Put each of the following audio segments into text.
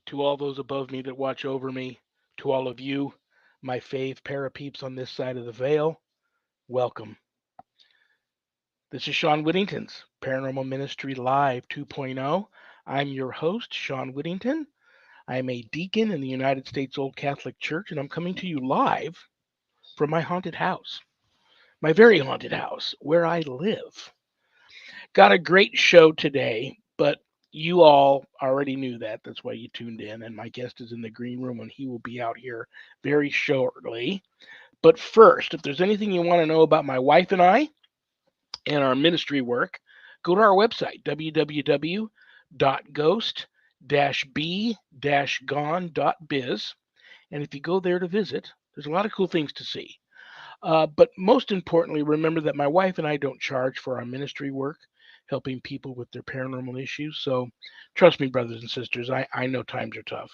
to all those above me that watch over me, to all of you, my fave parapeeps on this side of the veil, welcome. This is Shawn Whittington's Paranormal Ministry Live 2.0. I'm your host, Shawn Whittington. I'm a deacon in the United States Old Catholic Church, and I'm coming to you live from my haunted house, my very haunted house, where I live. Got a great show today, but you all already knew that. That's why you tuned in. And my guest is in the green room, and he will be out here very shortly. But first, if there's anything you want to know about my wife and I and our ministry work, go to our website, www.ghost-b-gone.biz. And if you go there to visit, there's a lot of cool things to see. But most importantly, remember that my wife and I don't charge for our ministry work, helping people with their paranormal issues. So trust me, brothers and sisters, I know times are tough.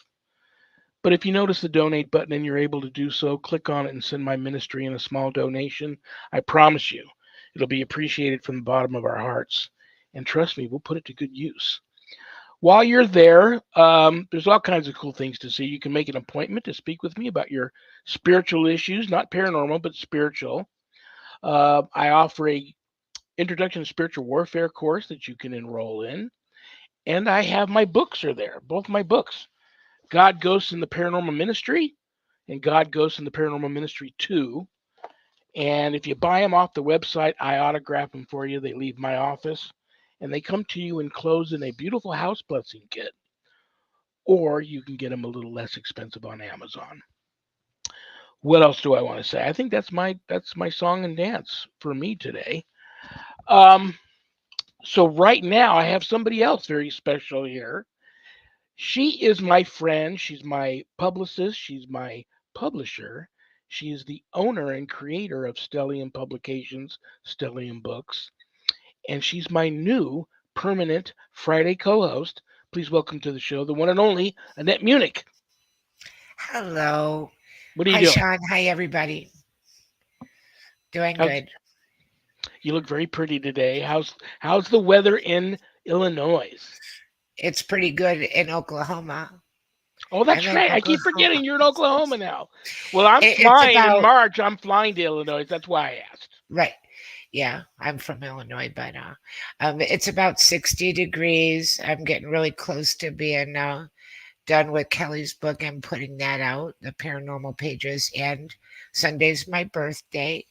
But if you notice the donate button and you're able to do so, click on it and send my ministry in a small donation. I promise you, it'll be appreciated from the bottom of our hearts. And trust me, we'll put it to good use. While you're there, there's all kinds of cool things to see. You can make an appointment to speak with me about your spiritual issues, not paranormal, but spiritual. I offer a Introduction to Spiritual Warfare course that you can enroll in. And I have my books are there, both my books, God, Ghosts, and the Paranormal Ministry, and God, Ghosts, and the Paranormal Ministry 2. And if you buy them off the website, I autograph them for you. They leave my office, and they come to you enclosed in a beautiful house blessing kit. Or you can get them a little less expensive on Amazon. What else do I want to say? I think that's my song and dance for me today. Um, so right now I have somebody else very special here. She is my friend. She's my publicist. She's my publisher. She is the owner and creator of Stellium Publications, Stellium Books, and she's my new permanent Friday co-host. Please welcome to the show the one and only Annette Munich. Hello. What are you Hi, doing? Shawn. Hi, everybody. Doing How's good. you look very pretty today. How's the weather in Illinois? It's pretty good in Oklahoma. Oh, I'm that's in right. I keep Oklahoma. forgetting you're in Oklahoma now. Well, I'm It's flying in about, March. I'm flying to Illinois. That's why I asked. right. Yeah, I'm from Illinois, but it's about 60 degrees. I'm getting really close to being done with Kelly's book and putting that out, the Paranormal Pages. And Sunday's my birthday.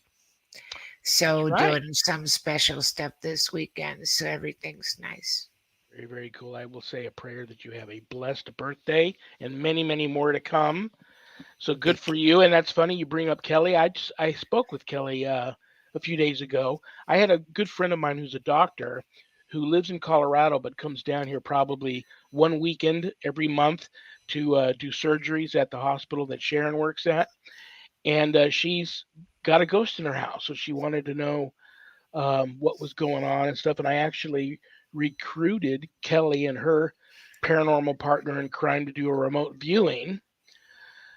That's So right. doing some special stuff this weekend. So everything's nice. Very, very cool. I will say a prayer that you have a blessed birthday and many, many more to come. So good Thank for you. you. And that's funny you bring up Kelly. I spoke with Kelly a few days ago. I had a good friend of mine who's a doctor who lives in Colorado but comes down here probably one weekend every month to do surgeries at the hospital that Sharon works at. And she's got a ghost in her house, so she wanted to know what was going on and stuff. And I actually recruited Kelly and her paranormal partner in crime to do a remote viewing.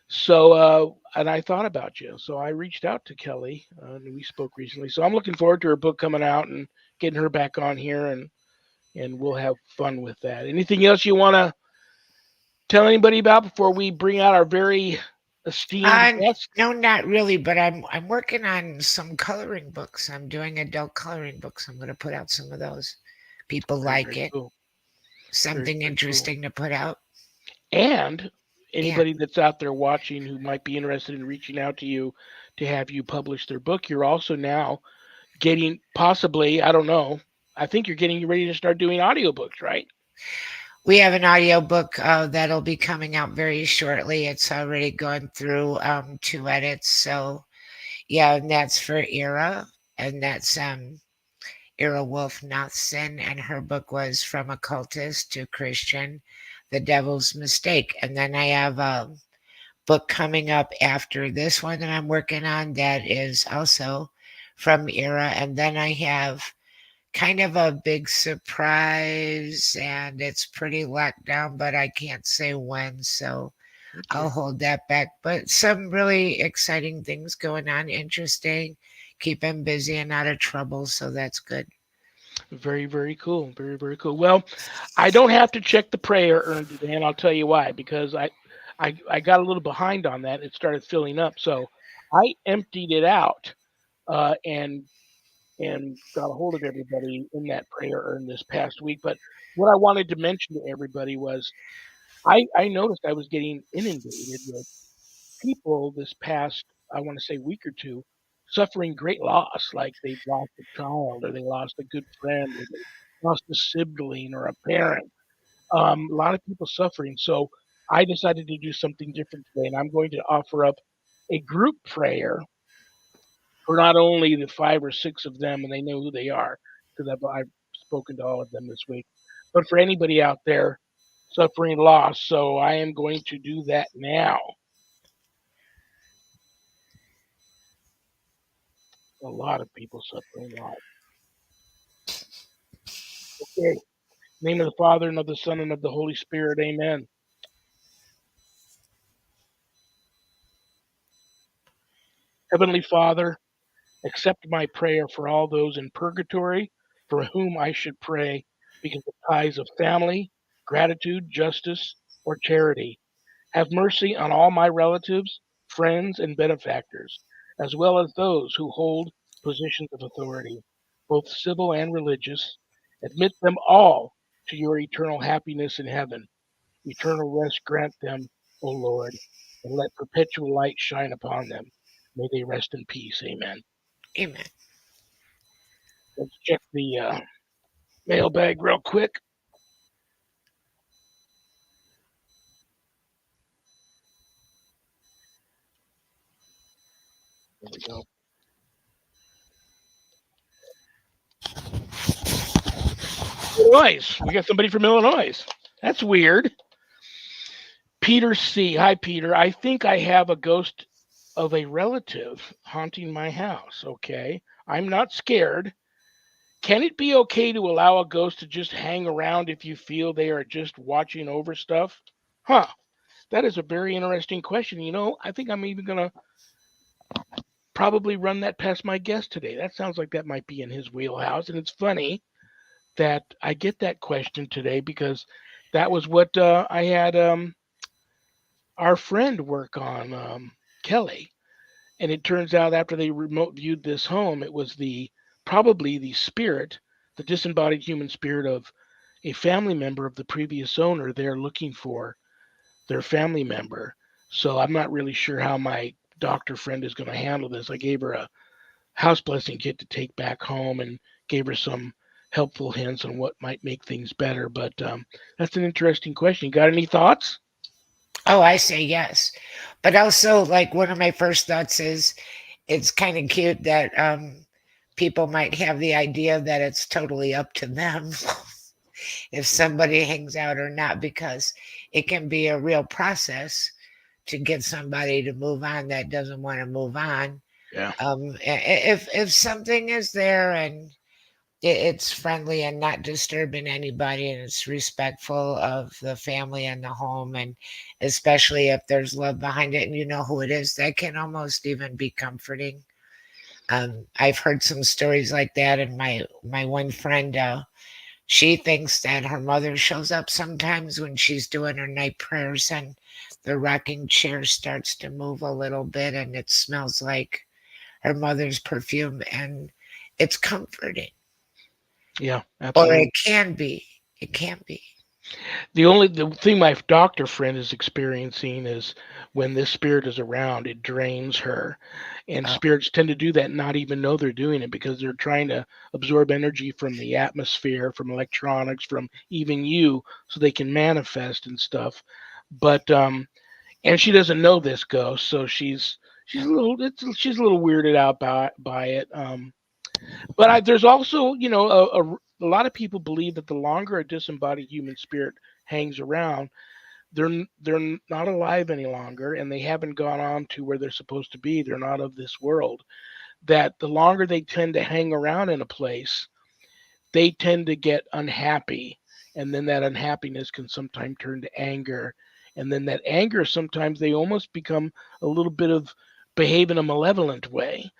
So, and I thought about you. So I reached out to Kelly and we spoke recently. So I'm looking forward to her book coming out and getting her back on here and we'll have fun with that. Anything else you want to tell anybody about before we bring out our very esteemed Uh, guest? no, not really, but I'm working on some coloring books. I'm doing adult coloring books. I'm going to put out some of those. People Very, like very it. cool. Very, Something very cool. interesting to put out. And And anybody that's out there watching who might be interested in reaching out to you to have you publish their book, you're also now getting possibly, I don't know, I think you're getting ready to start doing audiobooks, right? we have an audio book that'll be coming out very shortly. It's already gone through 2 edits. So yeah, and that's for Ira, and that's Ira Wolf Nothson, and her book was From Occultist to Christian, The Devil's Mistake. And then I have a book coming up after this one that I'm working on that is also from Era. And then I have kind of a big surprise, and it's pretty locked down, but I can't say when. So I'll Okay. hold that back. But some really exciting things going on, interesting, keep him busy and out of trouble. So that's good. Very, very cool. Very, very cool. Well, I don't have to check the prayer urn today, and I'll tell you why. Because I got a little behind on that. It started filling up, so I emptied it out and got a hold of everybody in that prayer urn this past week. But what I wanted to mention to everybody was I noticed I was getting inundated with people this past, I want to say, week or two, suffering great loss, like they lost a child or they lost a good friend or they lost a sibling or a parent. A lot of people suffering. So I decided to do something different today, and I'm going to offer up a group prayer for not only the five or six of them, and they know who they are because I've spoken to all of them this week, but for anybody out there suffering loss. So I am going to do that now. A lot of people suffering loss. Okay. In the name of the Father and of the Son and of the Holy Spirit. Amen. Heavenly Father, accept my prayer for all those in purgatory for whom I should pray because of ties of family, gratitude, justice, or charity. Have mercy on all my relatives, friends, and benefactors, as well as those who hold positions of authority, both civil and religious. Admit them all to your eternal happiness in heaven. Eternal rest grant them, O Lord, and let perpetual light shine upon them. May they rest in peace. Amen. Amen. Let's check the mailbag real quick. There we go. Illinois. We got somebody from Illinois. That's weird. Peter C. Hi, Peter. I think I have a ghost of a relative haunting my house. Okay. I'm not scared. Can it be okay to allow a ghost to just hang around if you feel they are just watching over stuff? Huh. That is a very interesting question. I think I'm even going to probably run that past my guest today. That sounds like that might be in his wheelhouse. And it's funny that I get that question today because that was what I had our friend work on, Kelly. And it turns out after they remote viewed this home, it was probably the spirit, the disembodied human spirit of a family member of the previous owner there looking for their family member. So I'm not really sure how my doctor friend is going to handle this. I gave her a house blessing kit to take back home and gave her some helpful hints on what might make things better. But that's an interesting question. You got any thoughts? Oh, I say yes. But also, like, one of my first thoughts is it's kind of cute that people might have the idea that it's totally up to them if somebody hangs out or not, because it can be a real process to get somebody to move on that doesn't want to move on. Yeah. If something is there and it's friendly and not disturbing anybody and it's respectful of the family and the home, and especially if there's love behind it and you know who it is, that can almost even be comforting. I've heard some stories like that, and my one friend, she thinks that her mother shows up sometimes when she's doing her night prayers, and the rocking chair starts to move a little bit and it smells like her mother's perfume, and it's comforting. Yeah, Or absolutely. it can be. It can be. The thing my doctor friend is experiencing is when this spirit is around, it drains her. And Oh, spirits tend to do that and not even know they're doing it because they're trying to absorb energy from the atmosphere, from electronics, from even you, so they can manifest and stuff. But and she doesn't know this ghost, so she's a little weirded out by it. But there's also, a lot of people believe that the longer a disembodied human spirit hangs around, they're not alive any longer, and they haven't gone on to where they're supposed to be. They're not of this world. That the longer they tend to hang around in a place, they tend to get unhappy, and then that unhappiness can sometimes turn to anger, and then that anger sometimes they almost become a little bit of behave in a malevolent way.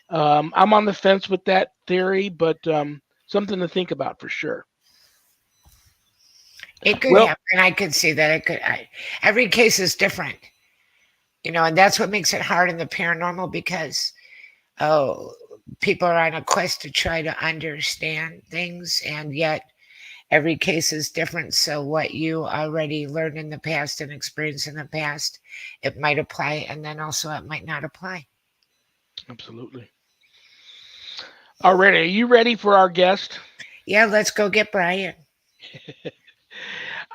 I'm on the fence with that theory, but something to think about for sure. It could Well, happen. I could see that. It could. Every case is different, and that's what makes it hard in the paranormal because oh, people are on a quest to try to understand things, and yet every case is different. So what you already learned in the past and experienced in the past, it might apply, and then also it might not apply. absolutely. All right, are you ready for our guest? Yeah, let's go get Brian.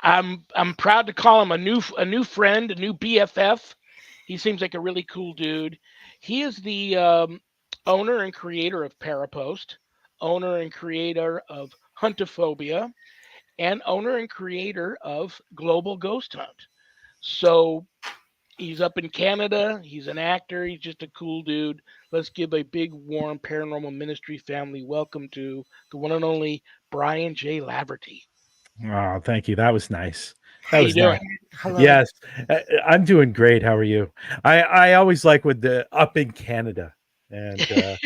I'm proud to call him a new friend, a new BFF. He seems like a really cool dude. He is the owner and creator of Parapost, owner and creator of Huntophobia, and owner and creator of Global Ghost Hunt. So he's up in Canada. He's an actor. He's just a cool dude. Let's give a big, warm Paranormal Ministry family welcome to the one and only Brian J. Laverty. Oh, thank you. That was nice. How That you was nice. doing? Hello. Yes, I'm doing great. How are you? I always like with the up in Canada, and Is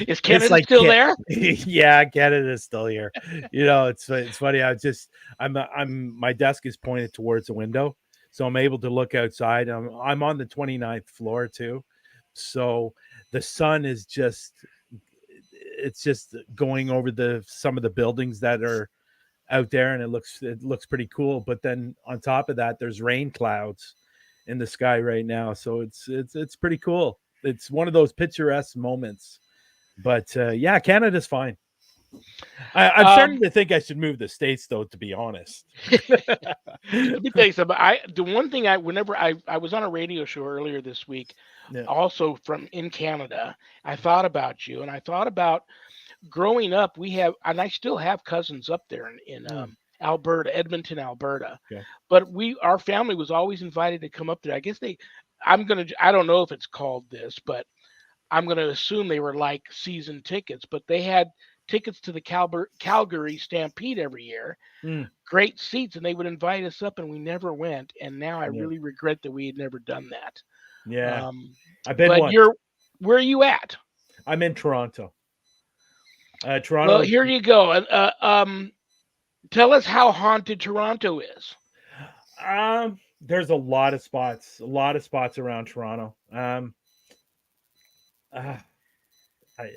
it's Canada like still there? yeah, Canada's still here. It's funny. I'm my desk is pointed towards the window, so I'm able to look outside. I'm on the 29th floor too, so the sun is just going over the some of the buildings that are out there, and it looks pretty cool. But then on top of that, there's rain clouds in the sky right now, so it's pretty cool. It's one of those picturesque moments. But yeah, Canada's fine. I'm Um, starting to think I should move to the States, though. To be honest. Let me tell you something. The one thing whenever I was on a radio show earlier this week, Yeah. also from in Canada, I thought about you and I thought about growing up. We have, and I still have cousins up there in Mm, Alberta, Edmonton, Alberta. okay. But our family was always invited to come up there. I guess I don't know if it's called this, but I'm going to assume they were like season tickets. But they had tickets to the Calgary Stampede every year, Mm, great seats, and they would invite us up, and we never went. And now I yeah. really regret that we had never done that. Yeah. Um, I've been but once. where are you at? I'm in Toronto. Well, Toronto. here you go. Tell us how haunted Toronto is. There's a lot of spots around Toronto. Uh, I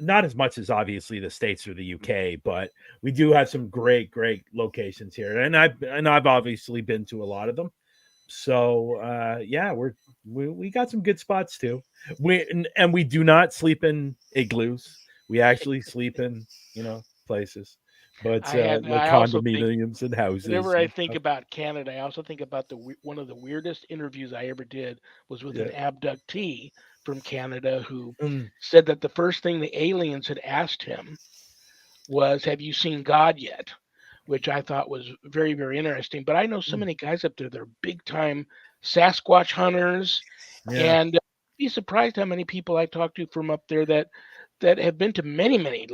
not as much as obviously the States or the UK, but we do have some great locations here, and I've obviously been to a lot of them. So yeah, we got some good spots too. And we do not sleep in igloos. We actually sleep in places, but like I also think condominiums and houses whenever I and think stuff. about Canada, I also think about one of the weirdest interviews I ever did was with an Yeah. abductee from Canada who Mm, said that the first thing the aliens had asked him was, "Have you seen God yet?" Which I thought was very, very interesting. But I know so mm, many guys up there; they're big time Sasquatch hunters, yeah. and be surprised how many people I talked to from up there that have been to many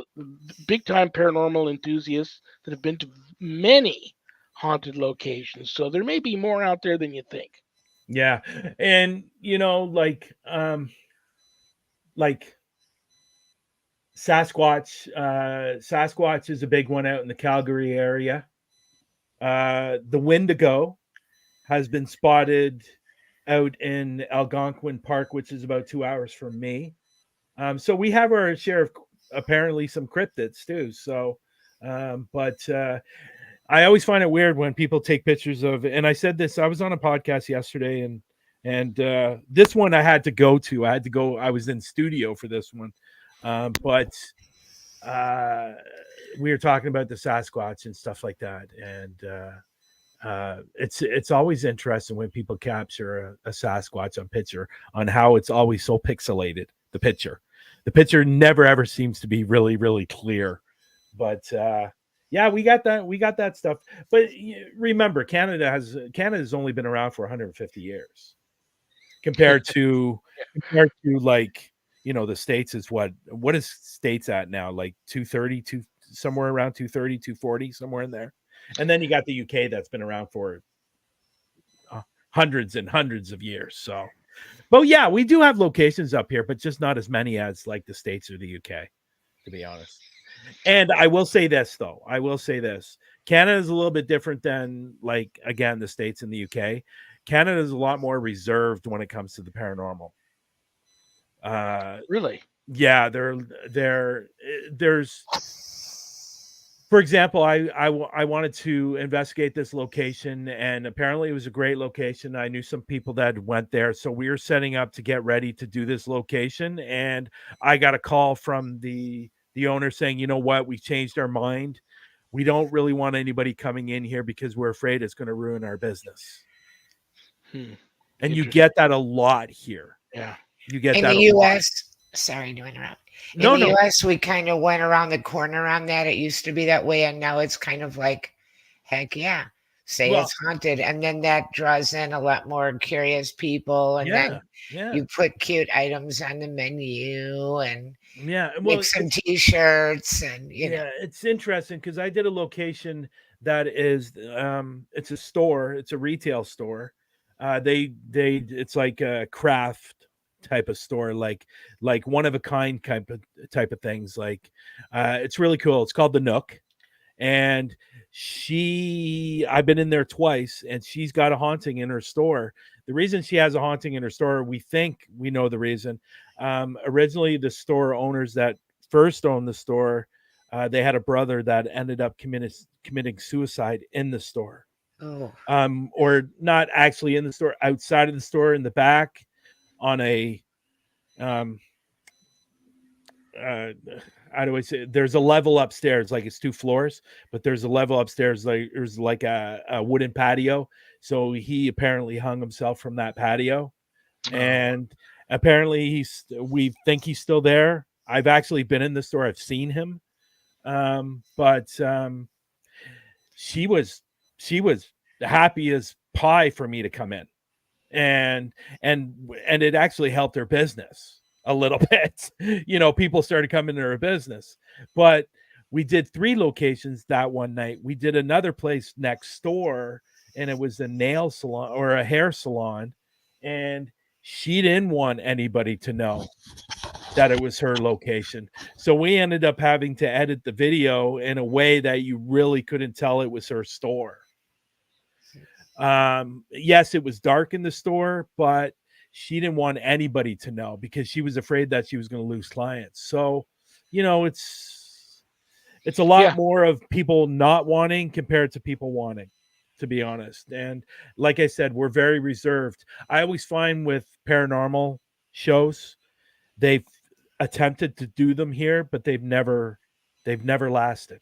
big time paranormal enthusiasts that have been to many haunted locations. So there may be more out there than you think. Yeah. And like Sasquatch is a big one out in the Calgary area. The Wendigo has been spotted out in Algonquin Park, which is about 2 hours from me. So we have our share of apparently some cryptids too. So, but I always find it weird when people take pictures of. And I said this. I was on a podcast yesterday, and this one I had to go to. I had to go. I was in studio for this one, but uh, we were talking about the Sasquatch and stuff like that, and it's always interesting when people capture a Sasquatch on picture on how it's always so pixelated. The picture never ever seems to be really clear, but yeah, we got that stuff. But remember, Canada's only been around for 150 years compared to like the States is what is States at now, like 230, somewhere around 230, 240, somewhere in there. And then you got the UK that's been around for hundreds and hundreds of years. So, but yeah, we do have locations up here, but just not as many as like the States or the UK, to be honest. And I will say this, though. I will say this. Canada is a little bit different than, like, again, the States and the UK. Canada is a lot more reserved when it comes to the paranormal. Really? Yeah, there's, for example, I wanted to investigate this location, and apparently it was a great location. I knew some people that went there, so we were setting up to get ready to do this location, and I got a call from the owner saying, you know what, we changed our mind. We don't really want anybody coming in here because we're afraid it's going to ruin our business. And you Interesting. get that a lot here. Yeah. You get In that the a lot. US, sorry to interrupt. In No, the no. US, we kind of went around the corner on that. It used to be that way, and now it's kind of like, heck yeah, say Well, it's haunted. And then that draws in a lot more curious people. And yeah, then yeah, you put cute items on the menu and yeah. make Well, some t-shirts and, yeah, it's interesting because I did a location that is, it's a store, it's a retail store. It's like a craft type of store, like one of a kind type of things. Like, it's really cool. It's called the Nook, and I've been in there twice, and she's got a haunting in her store. The reason she has a haunting in her store, we think we know the reason. Originally, the store owners that first owned the store, they had a brother that ended up committing suicide in the store. oh, Or not actually in the store, outside of the store in the back on a, um, how do I say it? There's a level upstairs, like it's 2 floors, but there's a level upstairs, like there's like a wooden patio. So he apparently hung himself from that patio, and apparently we think he's still there. I've actually been in the store, I've seen him. But she was happy as pie for me to come in, and and it actually helped her business a little bit. People started coming to her business. But we did 3 locations that one night. We did another place next door, and it was a nail salon or a hair salon, and she didn't want anybody to know that it was her location. So we ended up having to edit the video in a way that you really couldn't tell it was her store. Yes, it was dark in the store, but she didn't want anybody to know because she was afraid that she was going to lose clients. So, it's a lot Yeah. more of people not wanting compared to people wanting, to be honest. And like I said, we're very reserved. I always find with paranormal shows, they've attempted to do them here, but they've never lasted.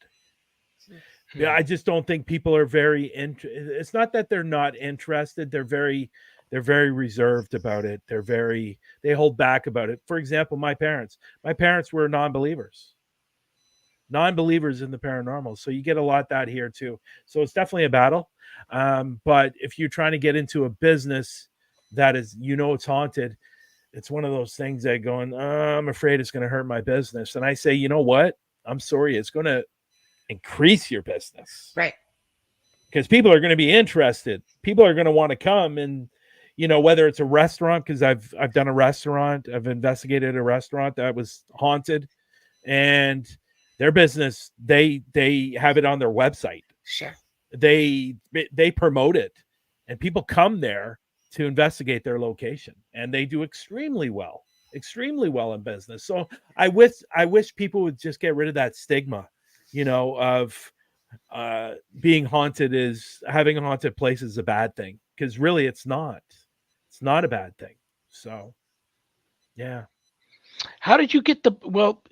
Yeah, I just don't think people are very it's not that they're not interested. They're very reserved about it. They hold back about it. For example, my parents were non-believers in the paranormal. So you get a lot of that here too. So it's definitely a battle. But if you're trying to get into a business that is, it's haunted, it's one of those things that going, I'm afraid it's going to hurt my business. And I say, you know what? I'm sorry. It's going to increase your business. right. Because people are going to be interested. People are going to want to come, and whether it's a restaurant, because I've done a restaurant, I've investigated a restaurant that was haunted, and their business, they have it on their website. Sure. They promote it, and people come there to investigate their location, and they do extremely well in business. So I wish people would just get rid of that stigma, of being haunted is having a haunted place is a bad thing, because really it's not a bad thing. So yeah. How did you get the well?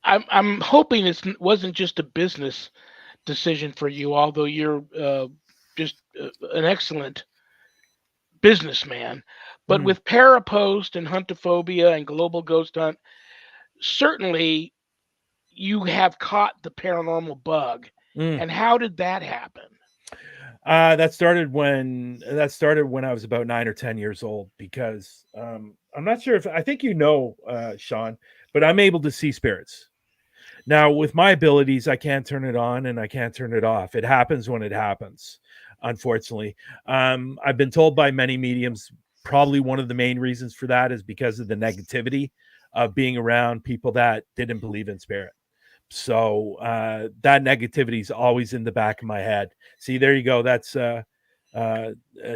I'm hoping it wasn't just a business decision for you, although you're just an excellent businessman. But with Parapost and Huntophobia and Global Ghost Hunt, certainly you have caught the paranormal bug. And how did that happen? That started when I was about 9 or 10 years old, because I'm not sure if I think Shawn, but I'm able to see spirits. Now, with my abilities, I can't turn it on and I can't turn it off. It happens when it happens, unfortunately. I've been told by many mediums, probably one of the main reasons for that is because of the negativity of being around people that didn't believe in spirit. So that negativity is always in the back of my head. See, there you go. That's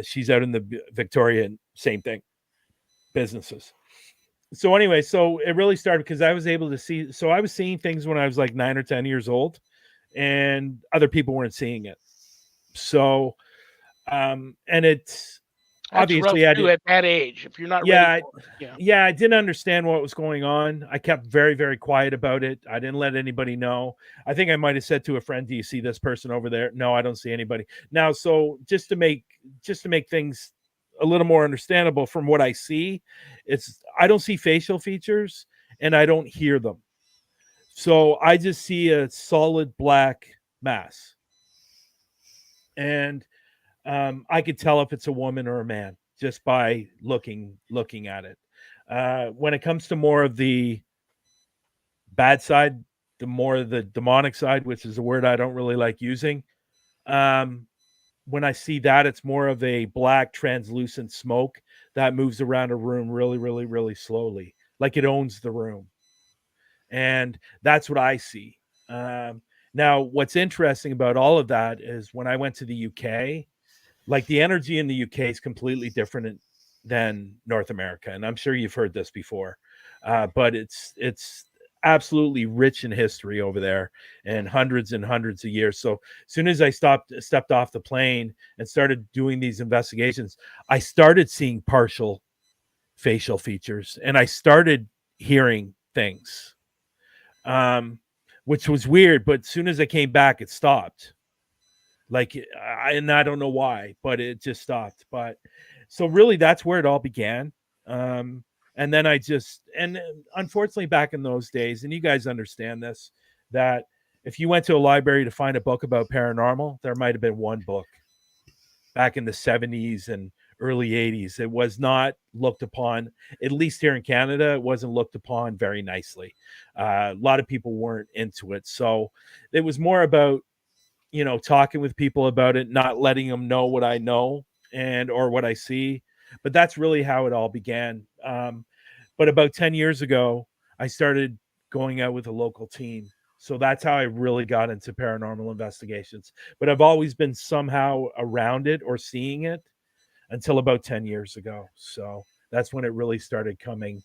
she's out in the Victoria, same thing, businesses. So anyway, so it really started because I was able to see. So I was seeing things when I was like 9 or 10 years old, and other people weren't seeing it. So, and it's That's rough obviously I too did. at that age. If you're not ready Yeah, for it. yeah, I didn't understand what was going on. I kept very, very quiet about it. I didn't let anybody know. I think I might have said to a friend, "Do you see this person over there?" No, I don't see anybody. Now, so just to make things a little more understandable from what I see, it's I don't see facial features and I don't hear them. So I just see a solid black mass. And I could tell if it's a woman or a man just by looking at it. When it comes to more of the bad side, the more the demonic side, which is a word I don't really like using, when I see that, it's more of a black translucent smoke that moves around a room really, really, really slowly, like it owns the room. And that's what I see. Now, what's interesting about all of that is when I went to the UK, like the energy in the UK is completely different than North America, and I'm sure you've heard this before, but it's absolutely rich in history over there and hundreds of years. So as soon as I stepped off the plane and started doing these investigations, I started seeing partial facial features and I started hearing things, which was weird. But as soon as I came back, it stopped. Like, and I don't know why, but it just stopped. But so really, that's where it all began. And then and unfortunately, back in those days, and you guys understand this, that if you went to a library to find a book about paranormal, there might have been one book back in the 70s and early 80s. It was not looked upon, at least here in Canada, it wasn't looked upon very nicely. A lot of people weren't into it. So it was more about, talking with people about it, not letting them know what I know or what I see. But that's really how it all began. But about 10 years ago, I started going out with a local team. So that's how I really got into paranormal investigations. But I've always been somehow around it or seeing it until about 10 years ago. So that's when it really started getting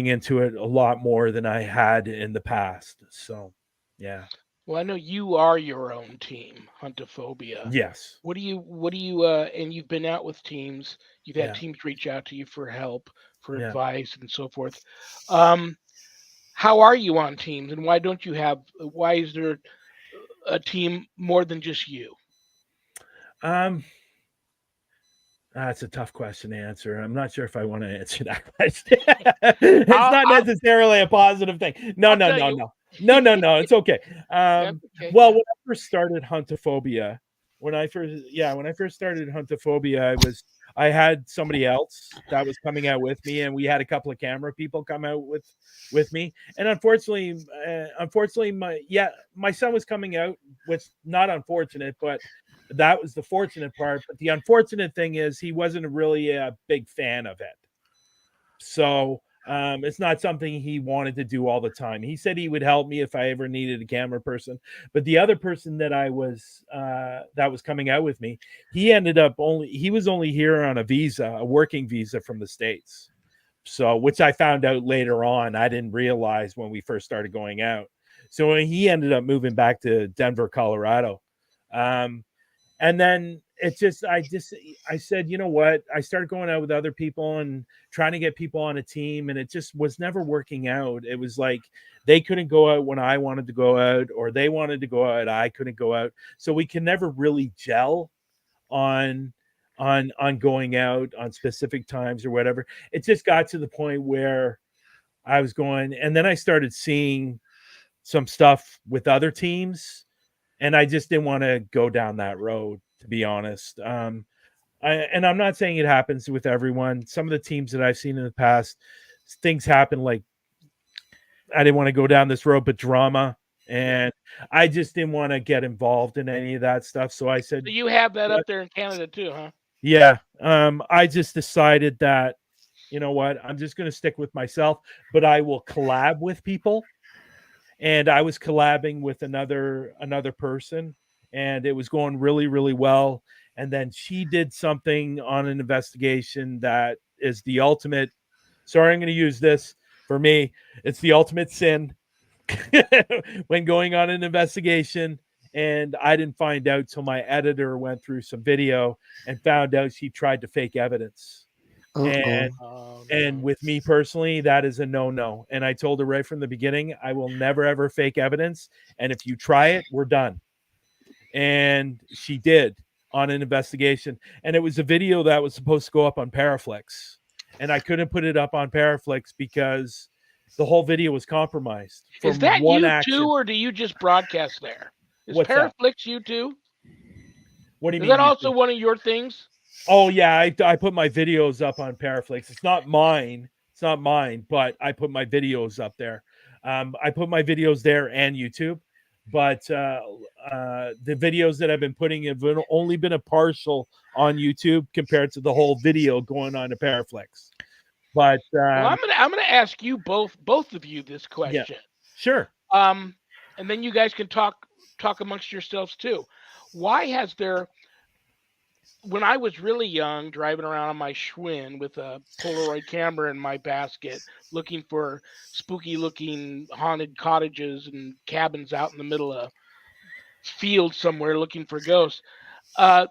into it a lot more than I had in the past. So, yeah. Well, I know you are your own team, Huntophobia. Yes. What do you and you've been out with teams, you've had Yeah. teams reach out to you for help, for Yeah. advice and so forth. How are you on teams and why is there a team more than just you? That's a tough question to answer. I'm not sure if I want to answer that question. It's I'll not I'll, necessarily a positive thing. No, I'll no, tell no, you. no. No, no, no. It's okay. That's okay. Well, Yeah. when I first started Huntophobia, when I first started Huntophobia, I had somebody else that was coming out with me, and we had a couple of camera people come out with me. And unfortunately, my son was coming out, which not unfortunate, but that was the fortunate part. But the unfortunate thing is he wasn't really a big fan of it. So it's not something he wanted to do all the time. He said he would help me if I ever needed a camera person. But the other person that was coming out with me, he was only here on a working visa from the States. So, which I found out later on. I didn't realize when we first started going out. So he ended up moving back to Denver, Colorado. And then I said, you know what? I started going out with other people and trying to get people on a team, and it just was never working out. It was like they couldn't go out when I wanted to go out, or they wanted to go out, I couldn't go out. So we can never really gel on going out on specific times or whatever. It just got to the point where I was going, and then I started seeing some stuff with other teams, and I just didn't want to go down that road, to be honest. And I'm not saying it happens with everyone. Some of the teams that I've seen in the past, things happen like I didn't want to go down this road, but drama, and I just didn't want to get involved in any of that stuff. So I said, So you have that up there in Canada too, huh? yeah. I just decided that, you know what, I'm just going to stick with myself, but I will collab with people. and I was collabing with another person, and it was going really, really well. And then she did something on an investigation that is the ultimate. Sorry, I'm going to use this for me. It's the ultimate sin when going on an investigation. And I didn't find out till my editor went through some video and found out she tried to fake evidence. Uh-oh. And with me personally, that is a no. And I told her right from the beginning, I will never ever fake evidence. And if you try it, we're done. And she did on an investigation. And it was a video that was supposed to go up on Paraflix. And I couldn't put it up on Paraflix because the whole video was compromised from Is that one you action. too, or do you just broadcast there? Is What's that? Paraflix you too? What do you Is mean? that also one of your things? Oh yeah, I put my videos up on Paraflix. It's not mine. It's not mine, but I put my videos up there. I put my videos there and YouTube, but the videos that I've been putting have only been a partial on YouTube compared to the whole video going on to Paraflix. But Well, I'm gonna ask you both of you this yeah, question. sure. And then you guys can talk amongst yourselves too. Why has there, when I was really young, driving around on my Schwinn with a Polaroid camera in my basket, looking for spooky looking haunted cottages and cabins out in the middle of field somewhere looking for ghosts, uh,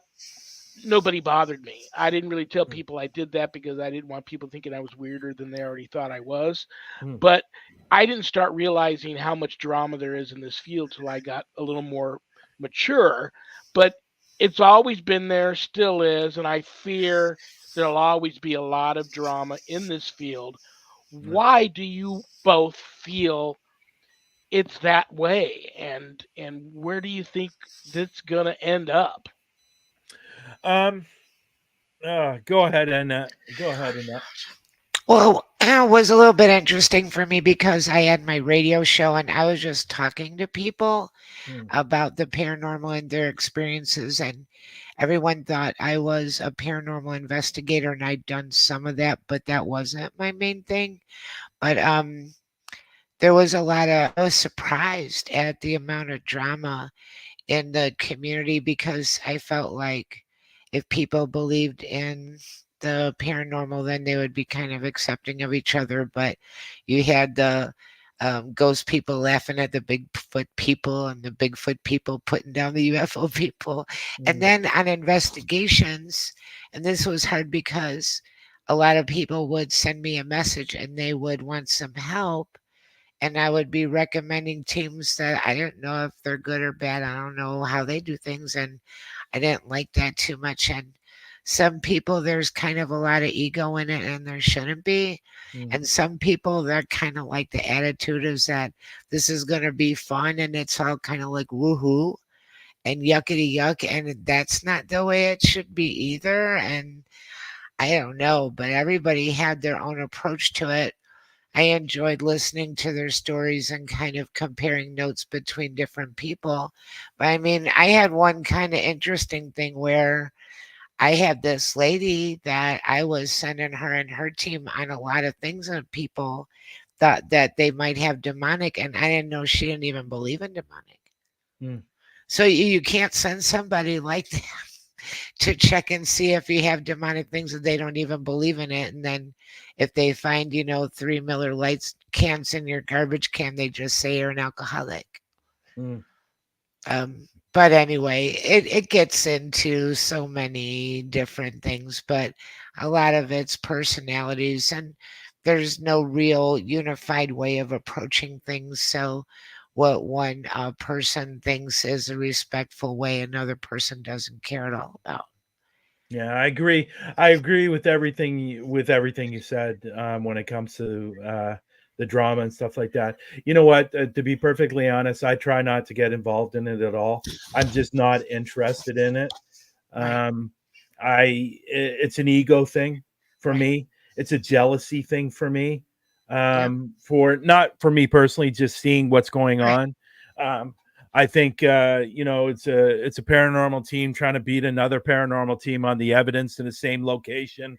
nobody bothered me. I didn't really tell Mm, people I did that because I didn't want people thinking I was weirder than they already thought I was. mm, But I didn't start realizing how much drama there is in this field till I got a little more mature. But it's always been there, still is, and I fear there'll always be a lot of drama in this field. mm. Why do you both feel it's that way, and where do you think that's going to end up? Um, go ahead, Annette. Go ahead, Annette. Well, it was a little bit interesting for me because I had my radio show and I was just talking to people Mm, about the paranormal and their experiences, and everyone thought I was a paranormal investigator and I'd done some of that, but that wasn't my main thing. But there was a lot of, I was surprised at the amount of drama in the community because I felt like if people believed in the paranormal, then they would be kind of accepting of each other. But you had the ghost people laughing at the Bigfoot people and the Bigfoot people putting down the UFO people. And mm, then on investigations, and this was hard because a lot of people would send me a message and they would want some help, and I would be recommending teams that I didn't know if they're good or bad. I don't know how they do things, and I didn't like that too much. And some people, there's kind of a lot of ego in it, and there shouldn't be. mm, And some people, they're kind of like the attitude is that this is going to be fun, and it's all kind of like woohoo and yuckity yuck, and that's not the way it should be either. And I don't know, but everybody had their own approach to it. I enjoyed listening to their stories and kind of comparing notes between different people. But I mean, I had one kind of interesting thing where I had this lady that I was sending her and her team on a lot of things, and people thought that they might have demonic, and I didn't know she didn't even believe in demonic. mm. So you can't send somebody like that to check and see if you have demonic things and they don't even believe in it. And then if they find, 3 Miller Lights cans in your garbage can, they just say you're an alcoholic. Mm. But anyway, it gets into so many different things, but a lot of it's personalities, and there's no real unified way of approaching things. So what one person thinks is a respectful way, another person doesn't care at all about. Yeah, I agree. I agree with everything you said when it comes to the drama and stuff like that. You know what? To be perfectly honest, I try not to get involved in it at all. I'm just not interested in it. Right, Um, it's an ego thing for right. me. It's a jealousy thing for me. Yep, For not for me personally, just seeing what's going right. on. Um, I think it's a paranormal team trying to beat another paranormal team on the evidence in the same location.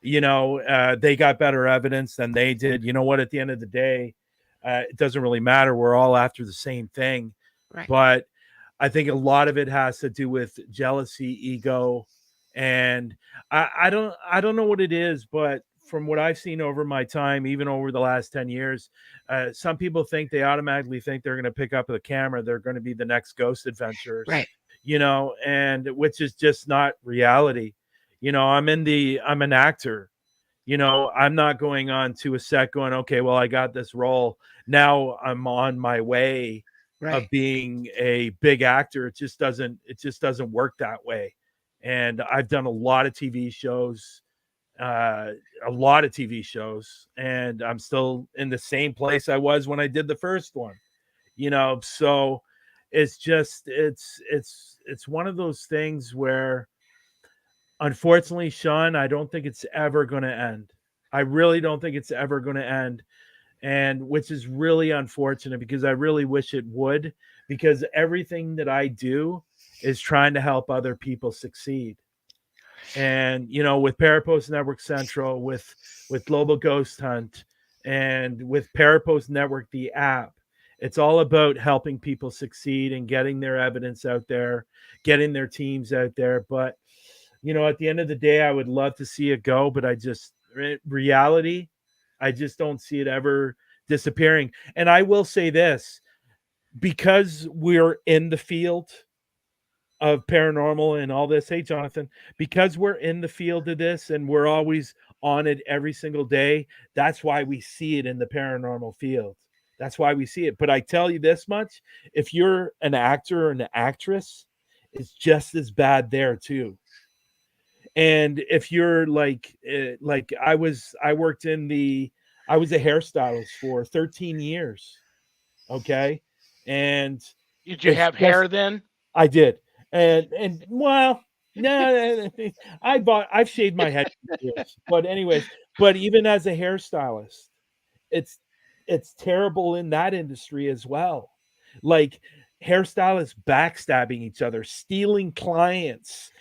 They got better evidence than they did. You know what? At the end of the day, It doesn't really matter. We're all after the same thing. Right. But I think a lot of it has to do with jealousy, ego, and I don't know what it is, but from what I've seen over my time, even over the last 10 years, some people think they automatically think they're going to pick up the camera. They're going to be the next Ghost Adventures, Right. and which is just not reality. I'm an actor. I'm not going on to a set going, okay, well, I got this role. Now I'm on my way Right. of being a big actor. It just doesn't work that way. And I've done uh, a lot of TV shows, and I'm still in the same place I was when I did the first one. So it's one of those things where, unfortunately, Shawn, I don't think it's ever going to end. I really don't think it's ever going to end. And which is really unfortunate, because I really wish it would, because everything that I do is trying to help other people succeed. And with Parapost Network Central, with Global Ghost Hunt, and with Parapost Network, the app, it's all about helping people succeed and getting their evidence out there, getting their teams out there. But at the end of the day, I would love to see it go, but reality, I just don't see it ever disappearing. And I will say this, because we're in the field of paranormal and all this, hey, Jonathan, because we're in the field of this and we're always on it every single day, that's why we see it in the paranormal field. That's why we see it. But I tell you this much, if you're an actor or an actress, it's just as bad there too. And if you're like I was a hairstylist for 13 years. Okay. And Did you it's have just, hair then? I did. And well, no, I've shaved my head for years. But anyways, but even as a hairstylist, it's it's terrible in that industry as well. Like, hairstylists backstabbing each other, stealing clients,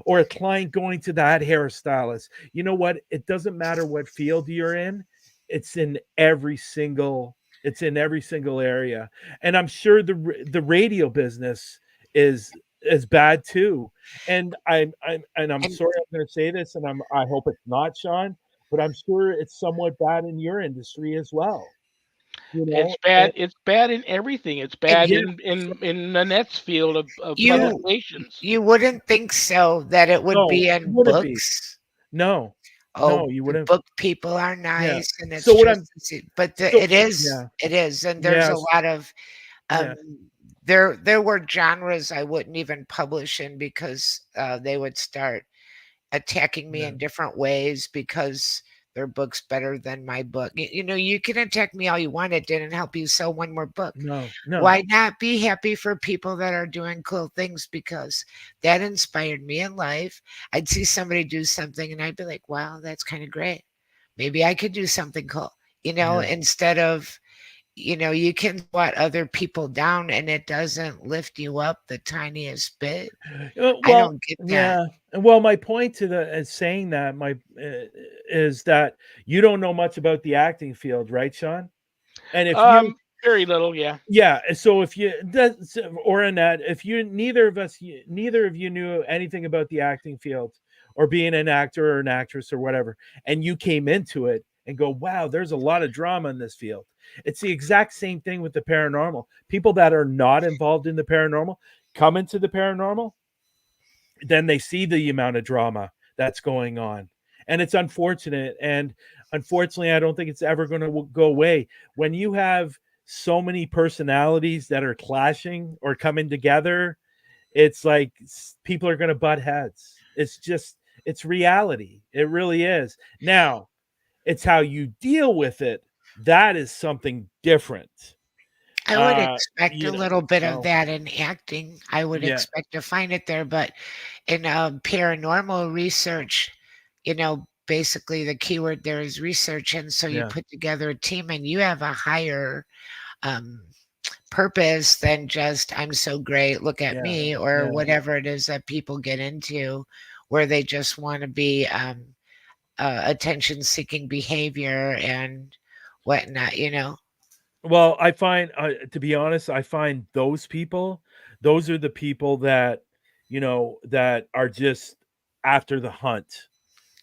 or a client going to that hairstylist. You know what? It doesn't matter what field you're in. It's in every single area. And I'm sure the radio business is bad too. And I'm And sorry I'm going to say this, and I hope it's not, Shawn, but I'm sure it's somewhat bad in your industry as well. You It's know, bad. It's bad in everything. It's and bad yeah, in Annette's field of public yeah, you relations. you wouldn't think so that it would no, be it in wouldn't be. books. No, Oh, no, you the wouldn't. book people are Yeah. nice, and it's So what just I'm but so it is, yeah, it is, and there's a yes, lot of yeah, um, there were genres I wouldn't even publish in because they would start attacking me yeah, in different ways because their book's better than my book. You can attack me all you want. It didn't help you sell one more book. no, no, Why not be happy for people that are doing cool things? Because that inspired me in life. I'd see somebody do something and I'd be like, wow, that's kind of great. Maybe I could do something cool, yeah. instead of, you can squat other people down and it doesn't lift you up the tiniest bit. I Well, don't get that. yeah. Well, my point to the saying that is that you don't know much about the acting field, right, Shawn? And if you Very little, yeah. Yeah, so if you that's or Annette, if you neither of you knew anything about the acting field or being an actor or an actress or whatever, and you came into it and go, wow, there's a lot of drama in this field. It's the exact same thing with the paranormal. People that are not involved in the paranormal come into the paranormal, then they see the amount of drama that's going on. And it's unfortunate. And unfortunately, I don't think it's ever going to go away. When you have so many personalities that are clashing or coming together, it's like people are going to butt heads. It's reality. It really is. Now, it's how you deal with it. That is something different. I would expect a little bit of So that in acting. I would yeah, expect to find it there, but in paranormal research, basically the keyword there is research, and so you yeah, put together a team and you have a higher um, purpose than just "I'm so great, look at yeah, me," or yeah. whatever it is that people get into, where they just want to be attention-seeking behavior and whatnot. Well, I find, to be honest, I find those are the people that, that are just after the hunt.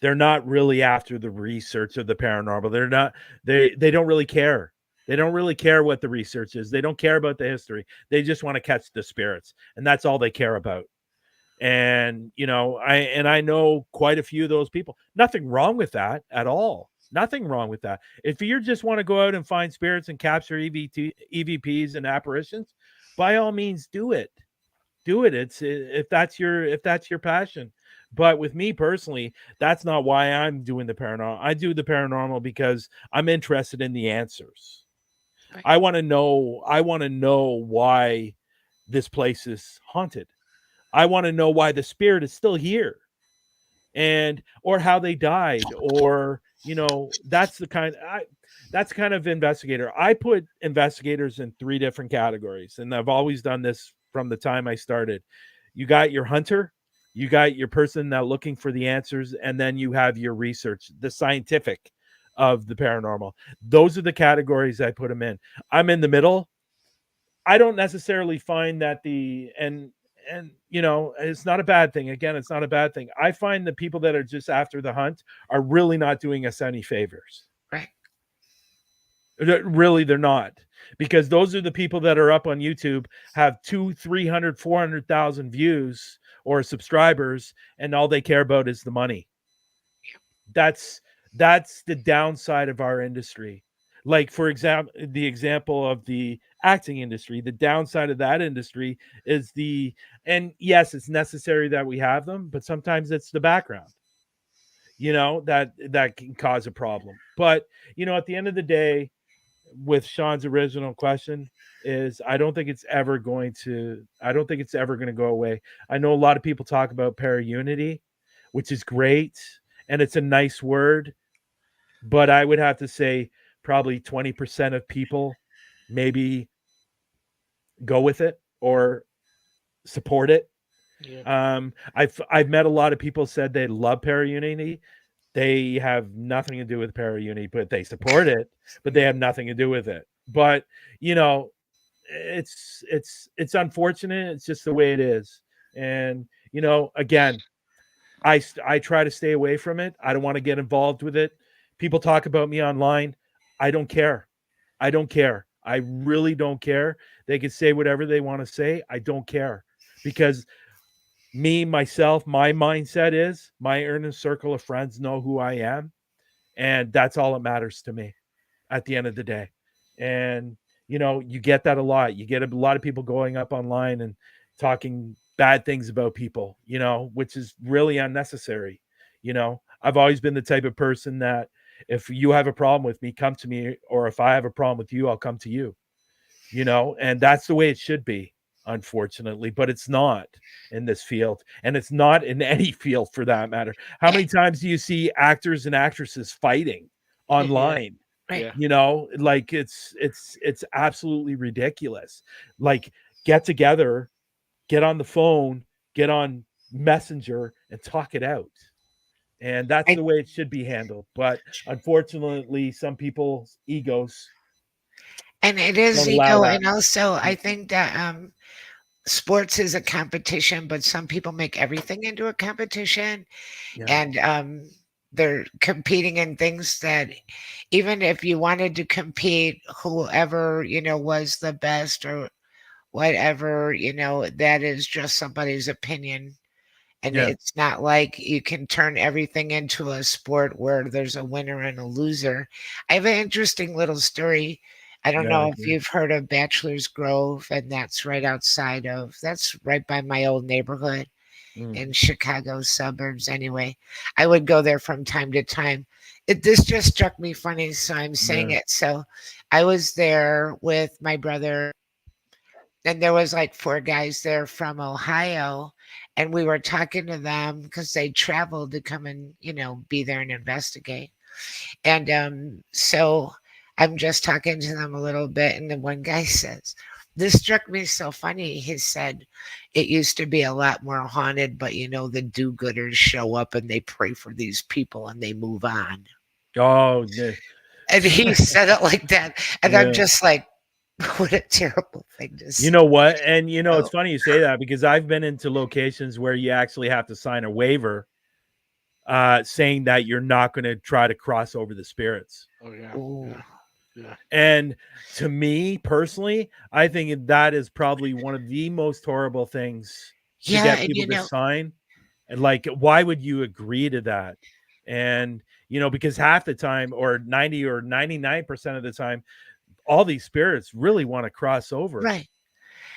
They're not really after the research of the paranormal. They're not. They don't really care. They don't really care what the research is. They don't care about the history. They just want to catch the spirits, and that's all they care about. And I know quite a few of those people. Nothing wrong with that at all. Nothing wrong with that. If you just want to go out and find spirits and capture EVPs and apparitions, by all means do it. Do it. If that's your passion. But with me personally, that's not why I'm doing the paranormal. I do the paranormal because I'm interested in the answers. Right. I want to know why this place is haunted. I want to know why the spirit is still here, and or how they died, or that's kind of investigator. I put investigators in three different categories, and I've always done this from the time I started. You got your hunter, you got your person that looking for the answers, and then you have your research, the scientific of the paranormal. Those are the categories I put them in. I'm in the middle. I don't necessarily find that and it's not a bad thing. Again, it's not a bad thing. I find the people that are just after the hunt are really not doing us any favors. Right. Really, they're not, because those are the people that are up on YouTube, have 200, 300, 400,000 views or subscribers, and all they care about is the money. That's the downside of our industry. Like, for example, the example of the acting industry, the downside of that industry is and yes, it's necessary that we have them, but sometimes it's the background, that can cause a problem. But at the end of the day, with Sean's original question, is I don't think it's ever going to go away. I know a lot of people talk about para-unity, which is great, and it's a nice word, but I would have to say probably 20% of people maybe go with it or support it. Yeah. I've met a lot of people said they love para-unity. They have nothing to do with para-unity, but they support it, but they have nothing to do with it. But it's unfortunate. It's just the way it is. And again, I try to stay away from it. I don't want to get involved with it. People talk about me online. I don't care. I don't care. I really don't care. They can say whatever they want to say. I don't care, because myself, my mindset is my inner circle of friends know who I am, and that's all that matters to me at the end of the day. And you get that a lot. You get a lot of people going up online and talking bad things about people, which is really unnecessary. I've always been the type of person that if you have a problem with me, come to me, or if I have a problem with you, I'll come to you. And that's the way it should be, unfortunately, but it's not in this field, and it's not in any field for that matter. How many times do you see actors and actresses fighting online? Right. Yeah. Like it's absolutely ridiculous. Like, get together, get on the phone, get on Messenger, and talk it out. And that's I, the way it should be handled. But unfortunately, some people's egos and it is don't allow ego, that. and also I think that sports is a competition, but some people make everything into a competition, Yeah. and they're competing in things that, even if you wanted to compete, whoever was the best or whatever, that is just somebody's opinion. And Yeah. it's not like you can turn everything into a sport where there's a winner and a loser. I have an interesting little story. I don't Yeah. know if you've heard of Bachelor's Grove, and that's right by my old neighborhood Mm. in Chicago suburbs. Anyway, I would go there from time to time. This just struck me funny, so I'm saying Yeah. it. So I was there with my brother, and there was like four guys there from Ohio, and we were talking to them because they traveled to come and be there and investigate. And so I'm just talking to them a little bit, and then one guy says, this struck me so funny. He said, it used to be a lot more haunted, but the do-gooders show up and they pray for these people and they move on. Oh, yeah. And he said it like that, and I'm Yeah. just like, What a terrible thing to You say. know what? And it's Oh, funny you say that because I've been into locations where you actually have to sign a waiver saying that you're not going to try to cross over the spirits. Oh yeah, ooh. yeah, yeah. And to me personally, I think that is probably one of the most horrible things to Yeah, get and people to sign. And like, why would you agree to that? And because half the time, or 90 or 99% of the time, all these spirits really want to cross over. right.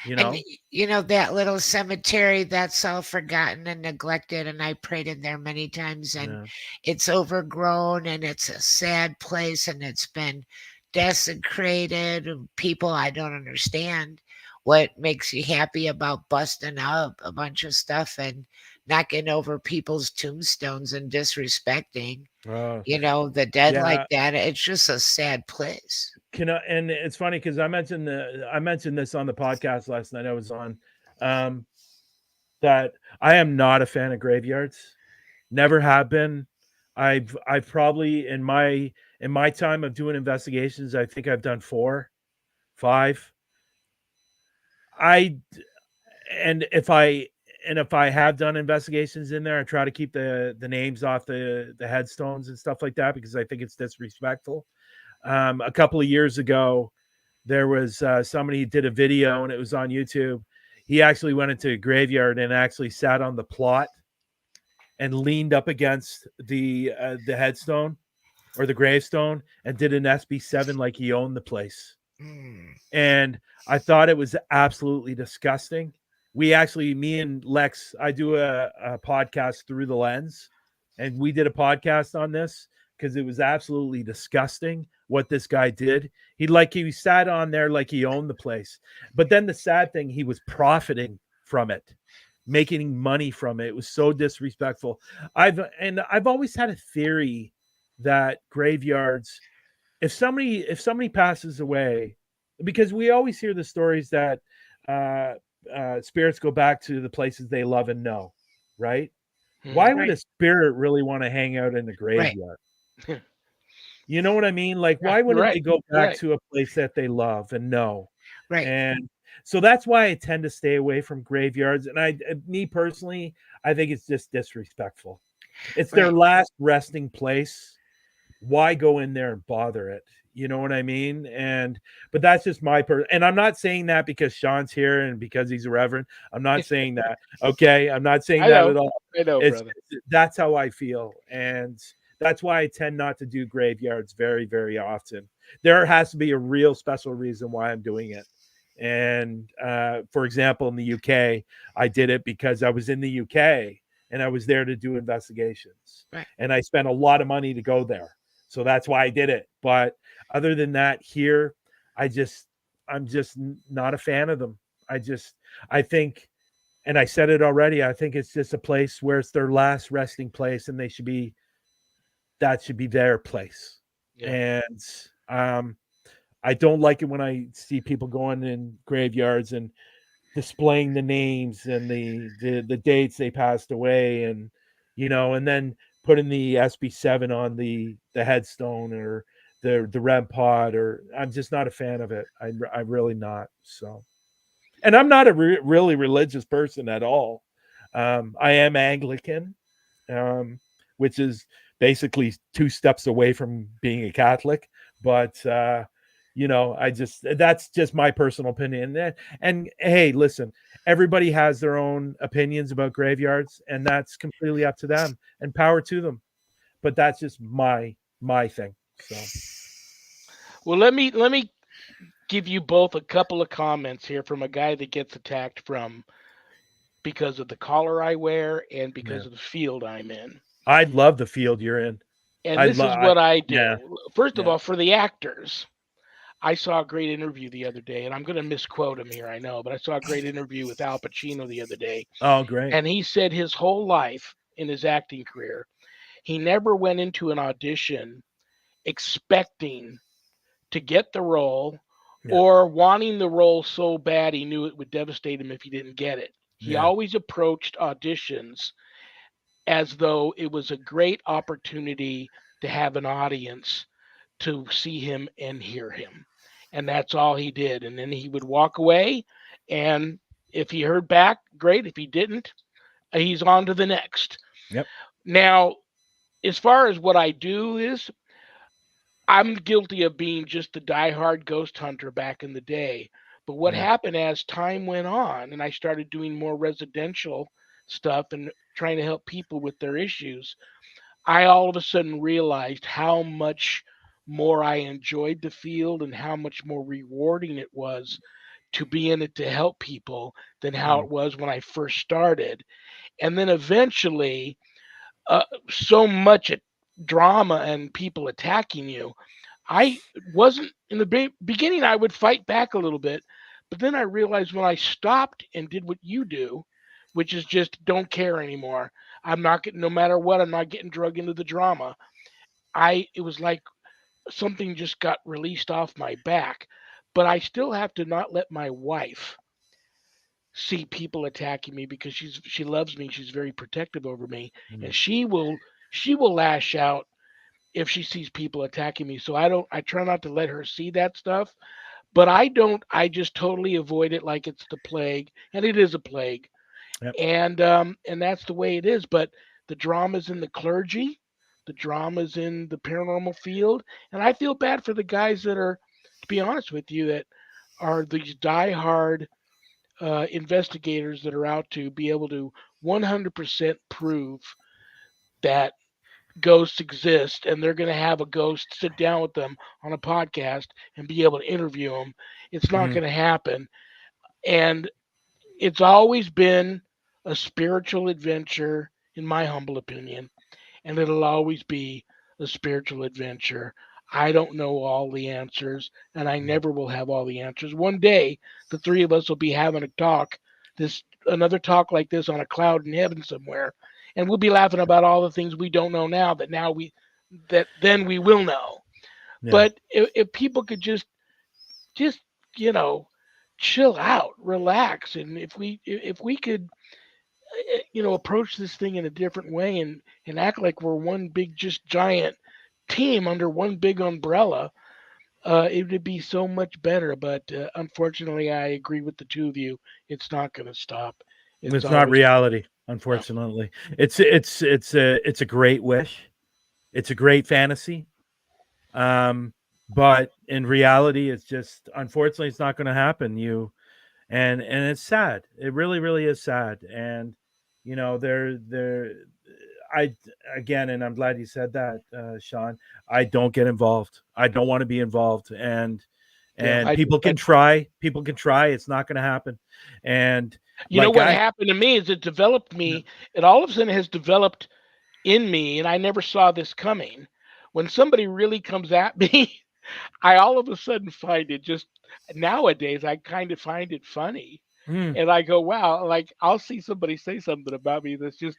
You And know? that little cemetery that's all forgotten and neglected, and I prayed in there many times, and Yeah. it's overgrown and it's a sad place and it's been desecrated. And people, I don't understand what makes you happy about busting up a bunch of stuff and knocking over people's tombstones and disrespecting, Uh, the dead like yeah. that. It's just a sad place. And it's funny because I mentioned this on the podcast last night I was on, um, that I am not a fan of graveyards. Never have been. I've probably in my time of doing investigations, I think I've done 4, 5. I and if I have done investigations in there, I try to keep the names off the headstones and stuff like that because I think it's disrespectful. A couple of years ago, there was somebody who did a video and it was on YouTube. He actually went into a graveyard and actually sat on the plot and leaned up against the headstone or the gravestone and did an SB7 like he owned the place. Mm. And I thought it was absolutely disgusting. Me and Lex, I do a podcast through the lens, and we did a podcast on this because it was absolutely disgusting what this guy did. He sat on there like he owned the place. But then the sad thing, he was profiting from it, making money from it. It was so disrespectful. I've always had a theory that graveyards, if somebody passes away, because we always hear the stories that uh, spirits go back to the places they love and know, right? Why would Right, a spirit really want to hang out in the right, graveyard? You know what I mean? Like, Yeah, why you're wouldn't right. they go You're back right. to a place that they love and know? right, And so that's why I tend to stay away from graveyards. And me personally, I think it's just disrespectful. It's their right. last resting place. Why go in there and bother it? You know what I mean? But that's just and I'm not saying that because Sean's here and because he's a reverend. I'm not saying that. Okay. I'm not saying I that know. at all. I know, It's brother. That's how I feel. And that's why I tend not to do graveyards very, very often. There has to be a real special reason why I'm doing it. And for example, in the UK, I did it because I was in the UK and I was there to do investigations. Right. And I spent a lot of money to go there. So that's why I did it. But other than that, here, I'm just not a fan of them. I think, and I said it already, I think it's just a place where it's their last resting place and that should be their place. Yeah. And I don't like it when I see people going in graveyards and displaying the names and the dates they passed away, and and then putting the SB7 on the headstone or the REM pod. Or I'm just not a fan of it. I'm really not. So, and I'm not a really religious person at all. I am Anglican, which is basically 2 steps away from being a Catholic. But that's just my personal opinion. And hey, listen, everybody has their own opinions about graveyards, and that's completely up to them. And power to them. But that's just my thing. So Well, let me give you both a couple of comments here from a guy that gets attacked from because of the collar I wear and yeah, because of the field I'm in. I love the field you're in. And this is what I Yeah, do. First of yeah. all, for the actors, I saw a great interview the other day, and I'm going to misquote him here, I know, but I saw a great interview with Al Pacino the other day, Oh, great. and he said his whole life in his acting career, he never went into an audition expecting to get the role Yeah, or wanting the role so bad he knew it would devastate him if he didn't get it. He yeah, always approached auditions as though it was a great opportunity to have an audience to see him and hear him. and that's all he did. And then he would walk away, and if he heard back, great. If he didn't, he's on to the next. Yep. Now, as far as what I do is, I'm guilty of being just a diehard ghost hunter back in the day. But what Yeah. happened as time went on and I started doing more residential stuff and trying to help people with their issues, I all of a sudden realized how much more I enjoyed the field and how much more rewarding it was to be in it to help people than how Mm. it was when I first started. And then eventually, so much drama and people attacking you, I wasn't in the beginning. I would fight back a little bit, but then I realized when I stopped and did what you do, which is just don't care anymore. I'm not getting, no matter what. I'm not getting drug into the drama. It was like something just got released off my back, but I still have to not let my wife see people attacking me because she loves me. She's very protective over me, and Mm. she will lash out if she sees people attacking me. So I try not to let her see that stuff, but I just totally avoid it like it's the plague, and it is a plague. Yep. And that's the way it is, but the drama's in the clergy, the drama's in the paranormal field, and I feel bad for the guys that are, to be honest with you, that are these diehard investigators that are out to be able to 100% prove that ghosts exist, and they're going to have a ghost sit down with them on a podcast and be able to interview them. It's not Mhm. going to happen. And it's always been a spiritual adventure, in my humble opinion, and it'll always be a spiritual adventure. I don't know all the answers, and I Mm. never will have all the answers. One day, the three of us will be having a talk, this another talk like this on a cloud in heaven somewhere, and we'll be laughing about all the things we don't know now that then we will know. Yeah. But if people could just you know chill out, relax, and if we could approach this thing in a different way and act like we're one big just giant team under one big umbrella, it would be so much better. But unfortunately, I agree with the two of you. It's not going to stop. It's It's not always reality, no. unfortunately. It's a great wish. It's a great fantasy. Um, but in reality, it's just unfortunately it's not going to happen. And it's sad. It really, really is sad. And there, I again, and I'm glad you said that, Sean. I don't get involved. I don't want to be involved. Yeah, And people can try. People can try. It's not going to happen. And like what I, happened to me is it developed me. It all of a sudden has developed in me, and I never saw this coming. When somebody really comes at me, I all of a sudden find it just nowadays. I kind of find it funny, mm, and I go, "Wow!" Like I'll see somebody say something about me that's just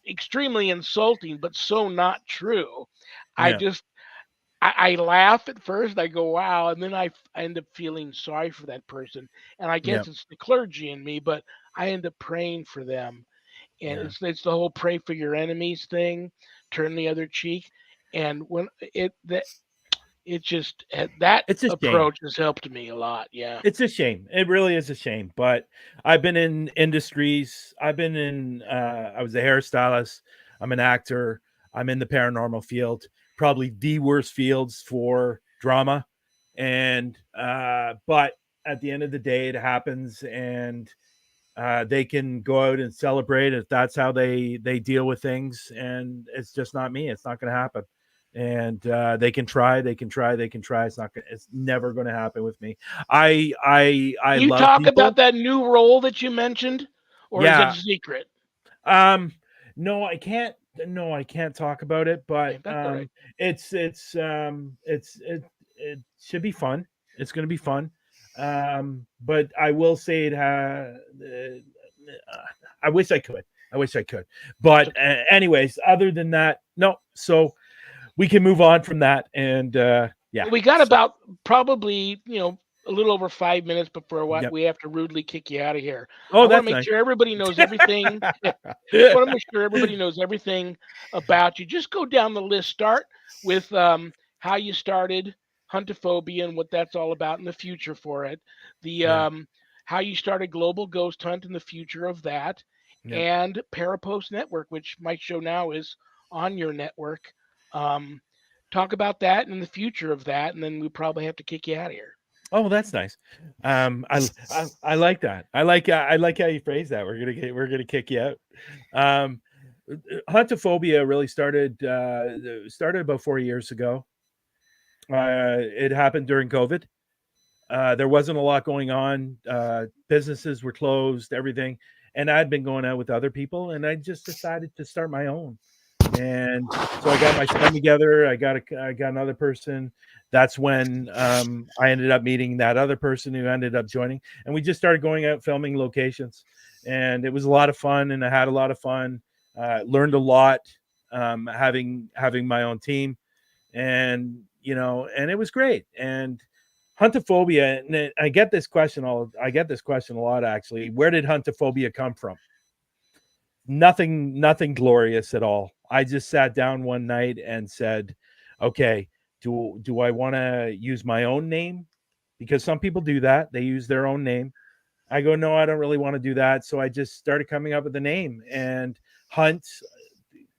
extremely insulting, but so not true. I yeah, just I laugh at first. I go, "Wow," and then I end up feeling sorry for that person, and I yeah, guess it's the clergy in me, but I end up praying for them, and yeah. it's the whole pray for your enemies thing, turn the other cheek, and when it just that It's a shame. approach has helped me a lot. Yeah. It's a shame. It really is a shame. But I've been in industries. I've been in. I was a hairstylist. I'm an actor. I'm in the paranormal field. Probably the worst fields for drama. And but at the end of the day, it happens, and they can go out and celebrate if that's how they deal with things. And it's just not me. It's not going to happen. And they can try, they can try, they can try. It's not. It's never going to happen with me. I Can you love talk about people. that new role that you mentioned, or is it a Yeah. secret? Um. No, I can't. No, I can't talk about it. But Okay, that's all right. it should be fun. It's going to be fun. But I will say it. I wish I could. I wish I could. That's But okay. anyways, other than that, no. So we can move on from that. And yeah. Well, we got So about probably a little over 5 minutes before what yep. we have to rudely kick you out of here. I Oh, want to that's make nice. sure everybody knows everything. Just want to make sure everybody knows everything about you. Just go down the list. Start with how you started Huntophobia and what that's all about in the future for it. The Yeah. how you start a global ghost hunt and the future of that, Yeah. and Parapost Network, which my show now is on your network. Um, talk about that and the future of that, and then we probably have to kick you out of here. Oh, that's nice. I like that. I like how you phrase that. We're gonna kick you out. Um, Huntophobia really started about 4 years ago. It happened during COVID. There wasn't a lot going on. Businesses were closed, everything, and I'd been going out with other people, and I just decided to start my own. And so I got my son together. I got another person. That's when I ended up meeting that other person who ended up joining, and we just started going out filming locations, and it was a lot of fun, and I had a lot of fun. Learned a lot having my own team, and and it was great. And Huntophobia, and I get this question a lot actually. Where did Huntophobia come from? Nothing glorious at all. I just sat down one night and said, okay, do I want to use my own name? Because some people do that. They use their own name. I go, no, I don't really want to do that. So I just started coming up with a name, and Hunt,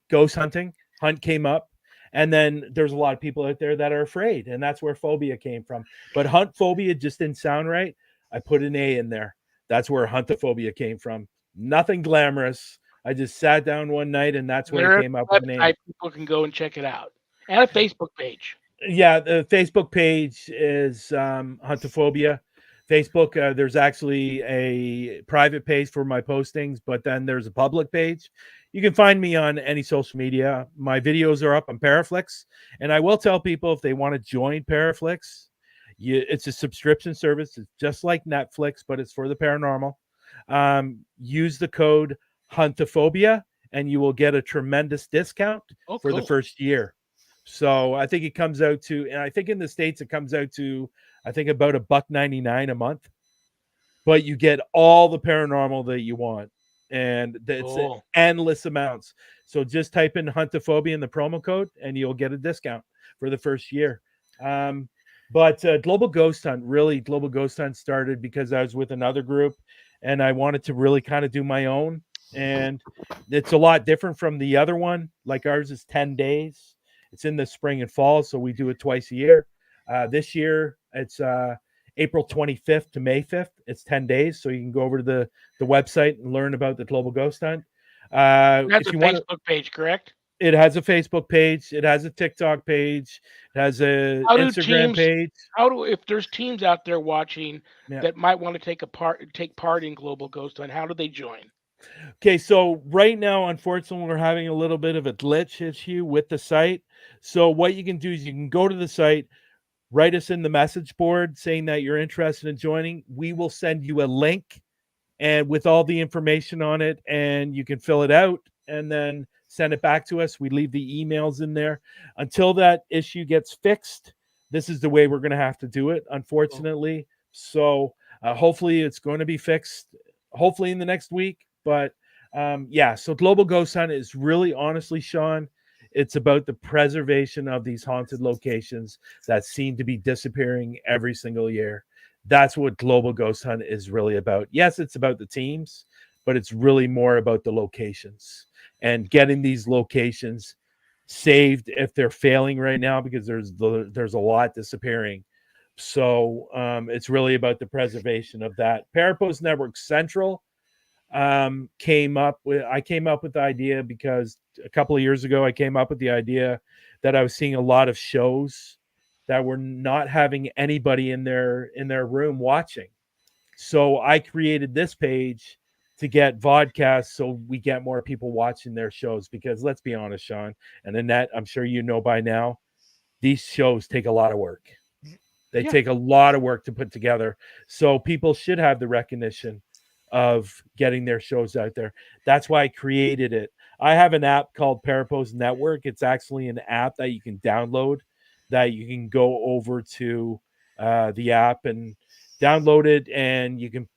ghost hunting, Hunt came up. And then there's a lot of people out there that are afraid, and that's where phobia came from. But hunt phobia just didn't sound right. I put an A in there. That's where huntophobia came from. Nothing glamorous. I just sat down one night, and that's where I There's came up a with the name. website people can go and check it out, and a Facebook page. Yeah, the Facebook page is Huntophobia. Facebook, there's actually a private page for my postings, but then there's a public page. You can find me on any social media. My videos are up on Paraflix, and I will tell people if they want to join Paraflix, it's a subscription service. It's just like Netflix, but it's for the paranormal. Use the code Huntophobia, and you will get a tremendous discount Oh, for the cool. first year. So I think it comes out to, and I think in the States it comes out to, I think about $1.99 a month, but you get all the paranormal that you want, and it's Cool. endless amounts. So just type in Huntophobia in the promo code, and you'll get a discount for the first year. But Global Ghost Hunt, really, Global Ghost Hunt started because I was with another group, and I wanted to really kind of do my own, and it's a lot different from the other one. Like ours is 10 days. It's in the spring and fall, so we do it twice a year. This year, it's April 25th to May 5th. It's 10 days, so you can go over to the website and learn about the Global Ghost Hunt. That's If a you want to, Facebook page, correct? it has a Facebook page, it has a TikTok page, it has a How do Instagram teams? page. How do if there's teams out there watching Yeah. that might want to take part in Global Ghost Hunt? How do they join? Okay, so right now, unfortunately, we're having a little bit of a glitch issue with the site. So what you can do is you can go to the site, write us in the message board saying that you're interested in joining. We will send you a link and with all the information on it, and you can fill it out and then send it back to us. We leave the emails in there until that issue gets fixed. This is the way we're going to have to do it, unfortunately. So hopefully it's going to be fixed, hopefully in the next week. But yeah, so Global Ghost Hunt is really, honestly, Shawn, it's about the preservation of these haunted locations that seem to be disappearing every single year. That's what Global Ghost Hunt is really about. Yes, it's about the teams, but it's really more about the locations and getting these locations saved if they're failing right now, because there's a lot disappearing. So it's really about the preservation of that. Parapost Network Central came up with the idea because a couple of years ago I came up with the idea that I was seeing a lot of shows that were not having anybody in their room watching. So I created this page to get vodcasts so we get more people watching their shows, because let's be honest, Shawn and Annette, I'm sure you know by now, these shows take a lot of work. They Yeah. take a lot of work to put together. So people should have the recognition of getting their shows out there. That's why I created it. I have an app called Parapost Network. It's actually an app that you can download, that you can go over to the app and download it, and you can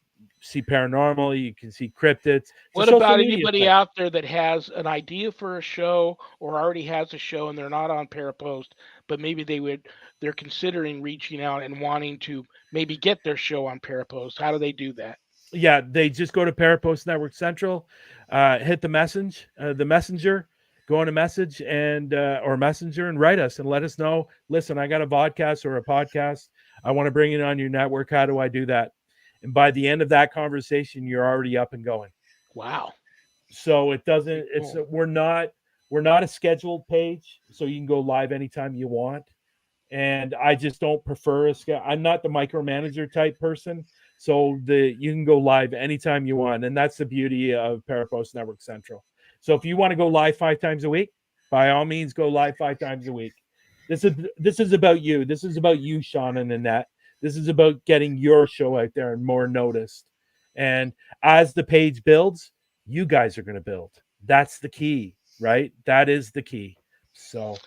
see paranormal, you can see cryptids. It's a What social about media anybody thing. out there that has an idea for a show or already has a show and they're not on Parapost, but maybe they're considering reaching out and wanting to maybe get their show on Parapost. How do they do that? Yeah, they just go to Parapost Network Central, hit the messenger, go on a message and or messenger and write us and let us know. Listen, I got a vodcast or a podcast. I want to bring it on your network. How do I do that? And by the end of that conversation, you're already up and going. Wow. So it Pretty doesn't. It's cool. we're not a scheduled page, so you can go live anytime you want. And I just don't prefer I'm not the micromanager type person, so you can go live anytime you want, and that's the beauty of Parapost Network Central. So if you want to go live 5 times a week, by all means, go live 5 times a week. This is about you. This is about you, Shawn and Annette. This is about getting your show out there and more noticed. And as the page builds, you guys are going to build. That's the key, right? That is the key. So,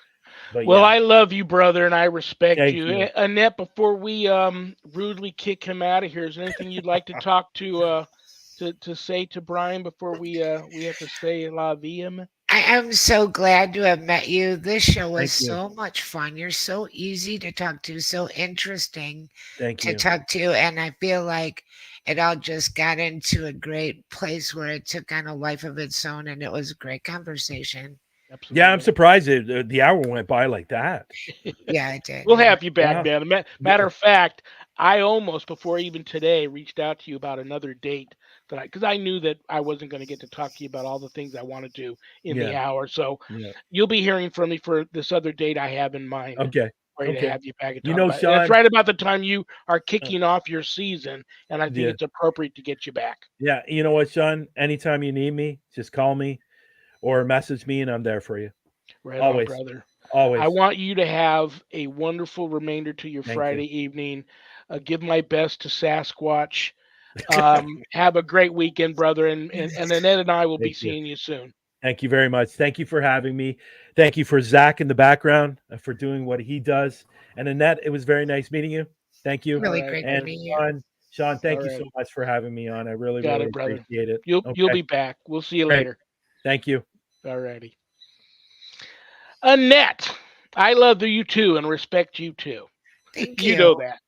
but Well, yeah, I love you, brother, and I respect thank you. you. Annette, before we rudely kick him out of here, is there anything you'd like to talk to say to Brian before we have to say la vie? I am so glad to have met you. This show was Thank you. so much fun. You're so easy to talk to, so interesting Thank to you. talk to. And I feel like it all just got into a great place where it took on a life of its own. And it was a great conversation. Yeah, I'm Absolutely. surprised the hour went by like that. Yeah, it did. We'll Yeah. have you back, Wow. man. Matter of fact, I almost before even today reached out to you about another date because I knew that I wasn't going to get to talk to you about all the things I wanted to in the Yeah. hour. So Yeah. you'll be hearing from me for this other date I have in mind Okay. for you to Okay. have you back and You talk know, about it. And it's Shawn. right about the time you are Uh, kicking off your season, and I think yeah. it's appropriate to get you back. Yeah. You know what, Shawn? Anytime you need me, just call me or message me, and I'm there for you. Right on, Always. brother. I Always. want you to have a wonderful remainder to your Thank you. Friday evening. Give my best to Sasquatch. Have a great weekend, brother, and Annette and I will be Thank you. seeing you soon. Thank you very much. Thank you for having me. Thank you for Zach in the background for doing what he does. And Annette, it was very nice meeting you. Thank you. All Really right, great to And meet you. Shawn, all thank you so right, much for having me on. I really, got really it, brother. appreciate it. You'll Okay. be back. We'll see you Great. later. Thank you. All righty, Annette. I love you too and respect you too. Thank You you. know that.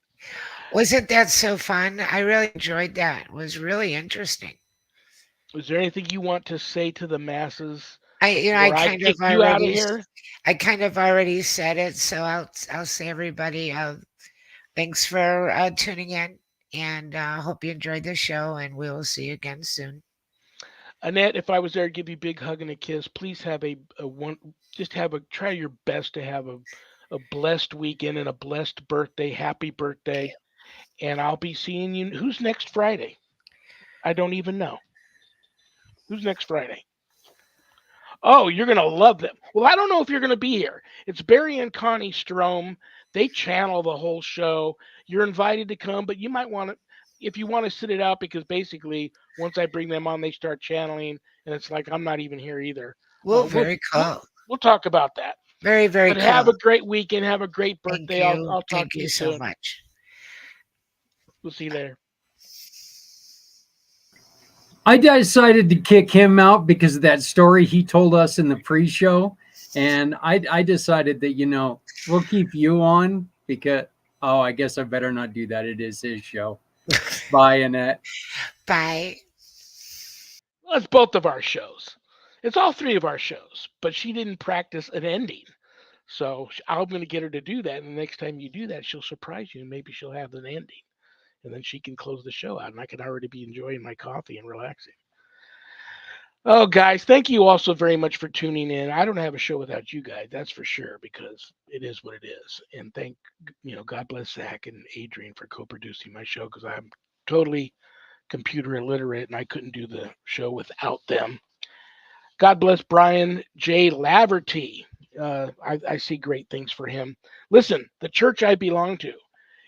Wasn't that so fun? I really enjoyed that. It was really interesting. Is there anything you want to say to the masses I before I kind of kick you out of already, here? I kind of already said it. So I'll say everybody, thanks for tuning in, and hope you enjoyed the show. And we will see you again soon. Annette, if I was there to give you a big hug and a kiss, please have a one. Just have a try your best to have a blessed weekend and a blessed birthday. Happy birthday! And I'll be seeing you. Who's next Friday? I don't even know. Who's next Friday? Oh, you're gonna love them. Well, I don't know if you're gonna be here. It's Barry and Connie Strom. They channel the whole show. You're invited to come, but you might want to, if you want to sit it out, because basically once I bring them on, they start channeling, and it's like I'm not even here either. Well, We'll very we'll cool. we'll talk about that. Very, very But have a cool. great weekend. Have a great Thank birthday. I'll you. I'll talk Thank to you you so soon. much. We'll see you later. I decided to kick him out because of that story he told us in the pre-show, and I decided that we'll keep you on because I guess I better not do that. It is his show. Bye, Annette. Bye. Well, it's both of our shows. It's all three of our shows, but she didn't practice an ending. So I'm going to get her to do that. And the next time you do that, she'll surprise you and maybe she'll have an ending. And then she can close the show out and I can already be enjoying my coffee and relaxing. Oh, guys, thank you also very much for tuning in. I don't have a show without you guys, that's for sure, because it is what it is. And God bless Zach and Adrian for co producing my show because I'm totally computer illiterate and I couldn't do the show without them. God bless Brian J. Laverty. I see great things for him. Listen, the church I belong to,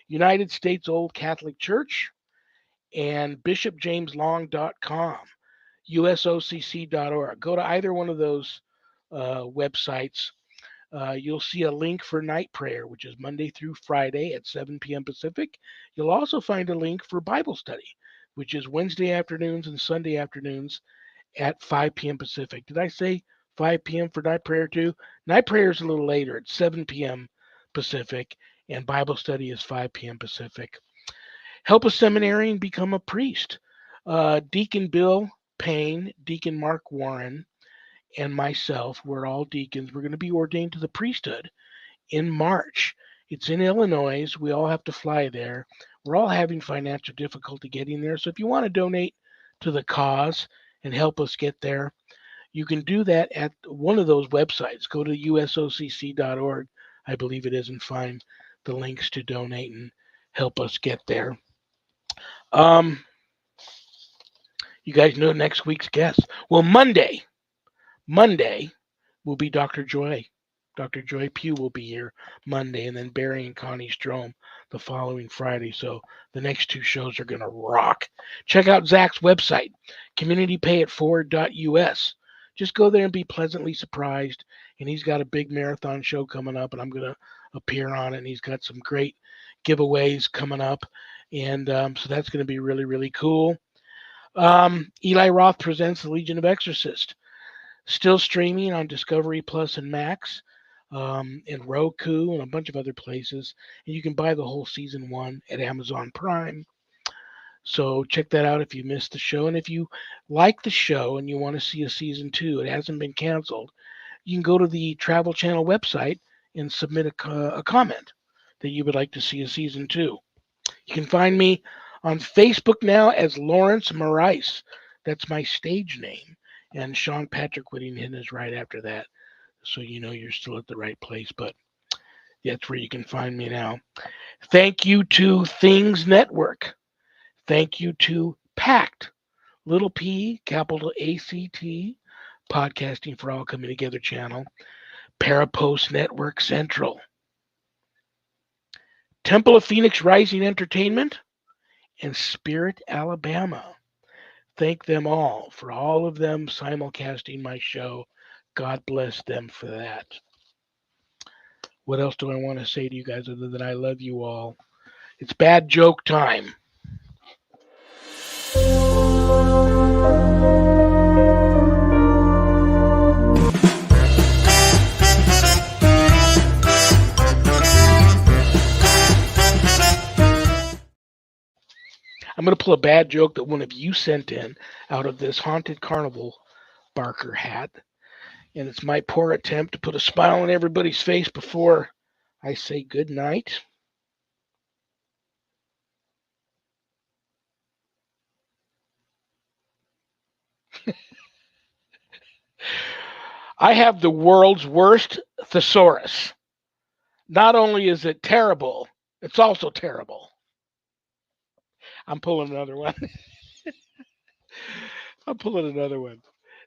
United States Old Catholic Church, and bishopjameslong.com, usocc.org. Go to either one of those websites. You'll see a link for night prayer, which is Monday through Friday at 7 p.m. Pacific. You'll also find a link for Bible study. which is Wednesday afternoons and Sunday afternoons at 5 p.m. Pacific. Did I say 5 p.m. for night prayer too? Night prayer is a little later. It's 7 p.m. Pacific, and Bible study is 5 p.m. Pacific. Help a seminary and become a priest. Deacon Bill Payne, Deacon Mark Warren, and myself, we're all deacons. We're going to be ordained to the priesthood in March. It's in Illinois. We all have to fly there. We're all having financial difficulty getting there. So if you want to donate to the cause and help us get there, you can do that at one of those websites. Go to usocc.org, I believe it is, and find the links to donate and help us get there. You guys know next week's guest. Well, Monday will be Dr. Joy. Dr. Joy Pugh will be here Monday, and then Barry and Connie Strom the following Friday. So the next two shows are going to rock. Check out Zach's website, communitypayitforward.us. Just go there and be pleasantly surprised. And he's got a big marathon show coming up, and I'm going to appear on it. And he's got some great giveaways coming up. And so that's going to be really, really cool. Eli Roth presents The Legion of Exorcists. Still streaming on Discovery Plus and Max, and Roku and a bunch of other places. And you can buy the whole season 1 at Amazon Prime. So check that out if you missed the show. And if you like the show and you want to see a season 2, it hasn't been canceled, you can go to the Travel Channel website and submit a comment that you would like to see a season 2. You can find me on Facebook now as Lawrence Morais. That's my stage name. And Sean Patrick Whittington is right after that. So you know you're still at the right place. But that's where you can find me now. Thank you to Things Network. Thank you to PACT, little p, capital ACT, Podcasting for All Coming Together channel. Parapost Network Central. Temple of Phoenix Rising Entertainment and Spirit, Alabama. Thank them all for all of them simulcasting my show. God bless them for that. What else do I want to say to you guys other than I love you all? It's bad joke time. I'm going to pull a bad joke that one of you sent in out of this Haunted Carnival Barker hat. And it's my poor attempt to put a smile on everybody's face before I say good night. I have the world's worst thesaurus. Not only is it terrible, it's also terrible. I'm pulling another one. I'm pulling another one.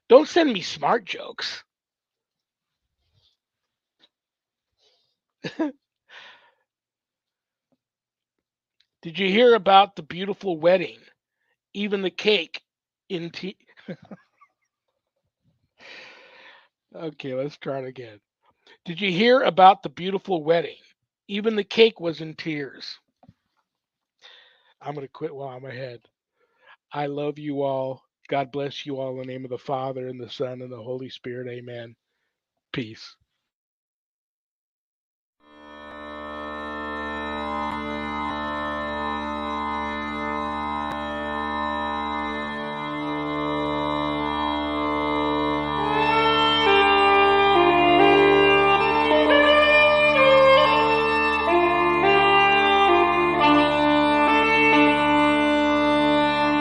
Don't send me smart jokes. Did you hear about the beautiful wedding? Even the cake in tea. Okay, let's try it again. Did you hear about the beautiful wedding? Even the cake was in tears. I'm going to quit while I'm ahead. I love you all. God bless you all in the name of the Father, and the Son, and the Holy Spirit. Amen. Peace.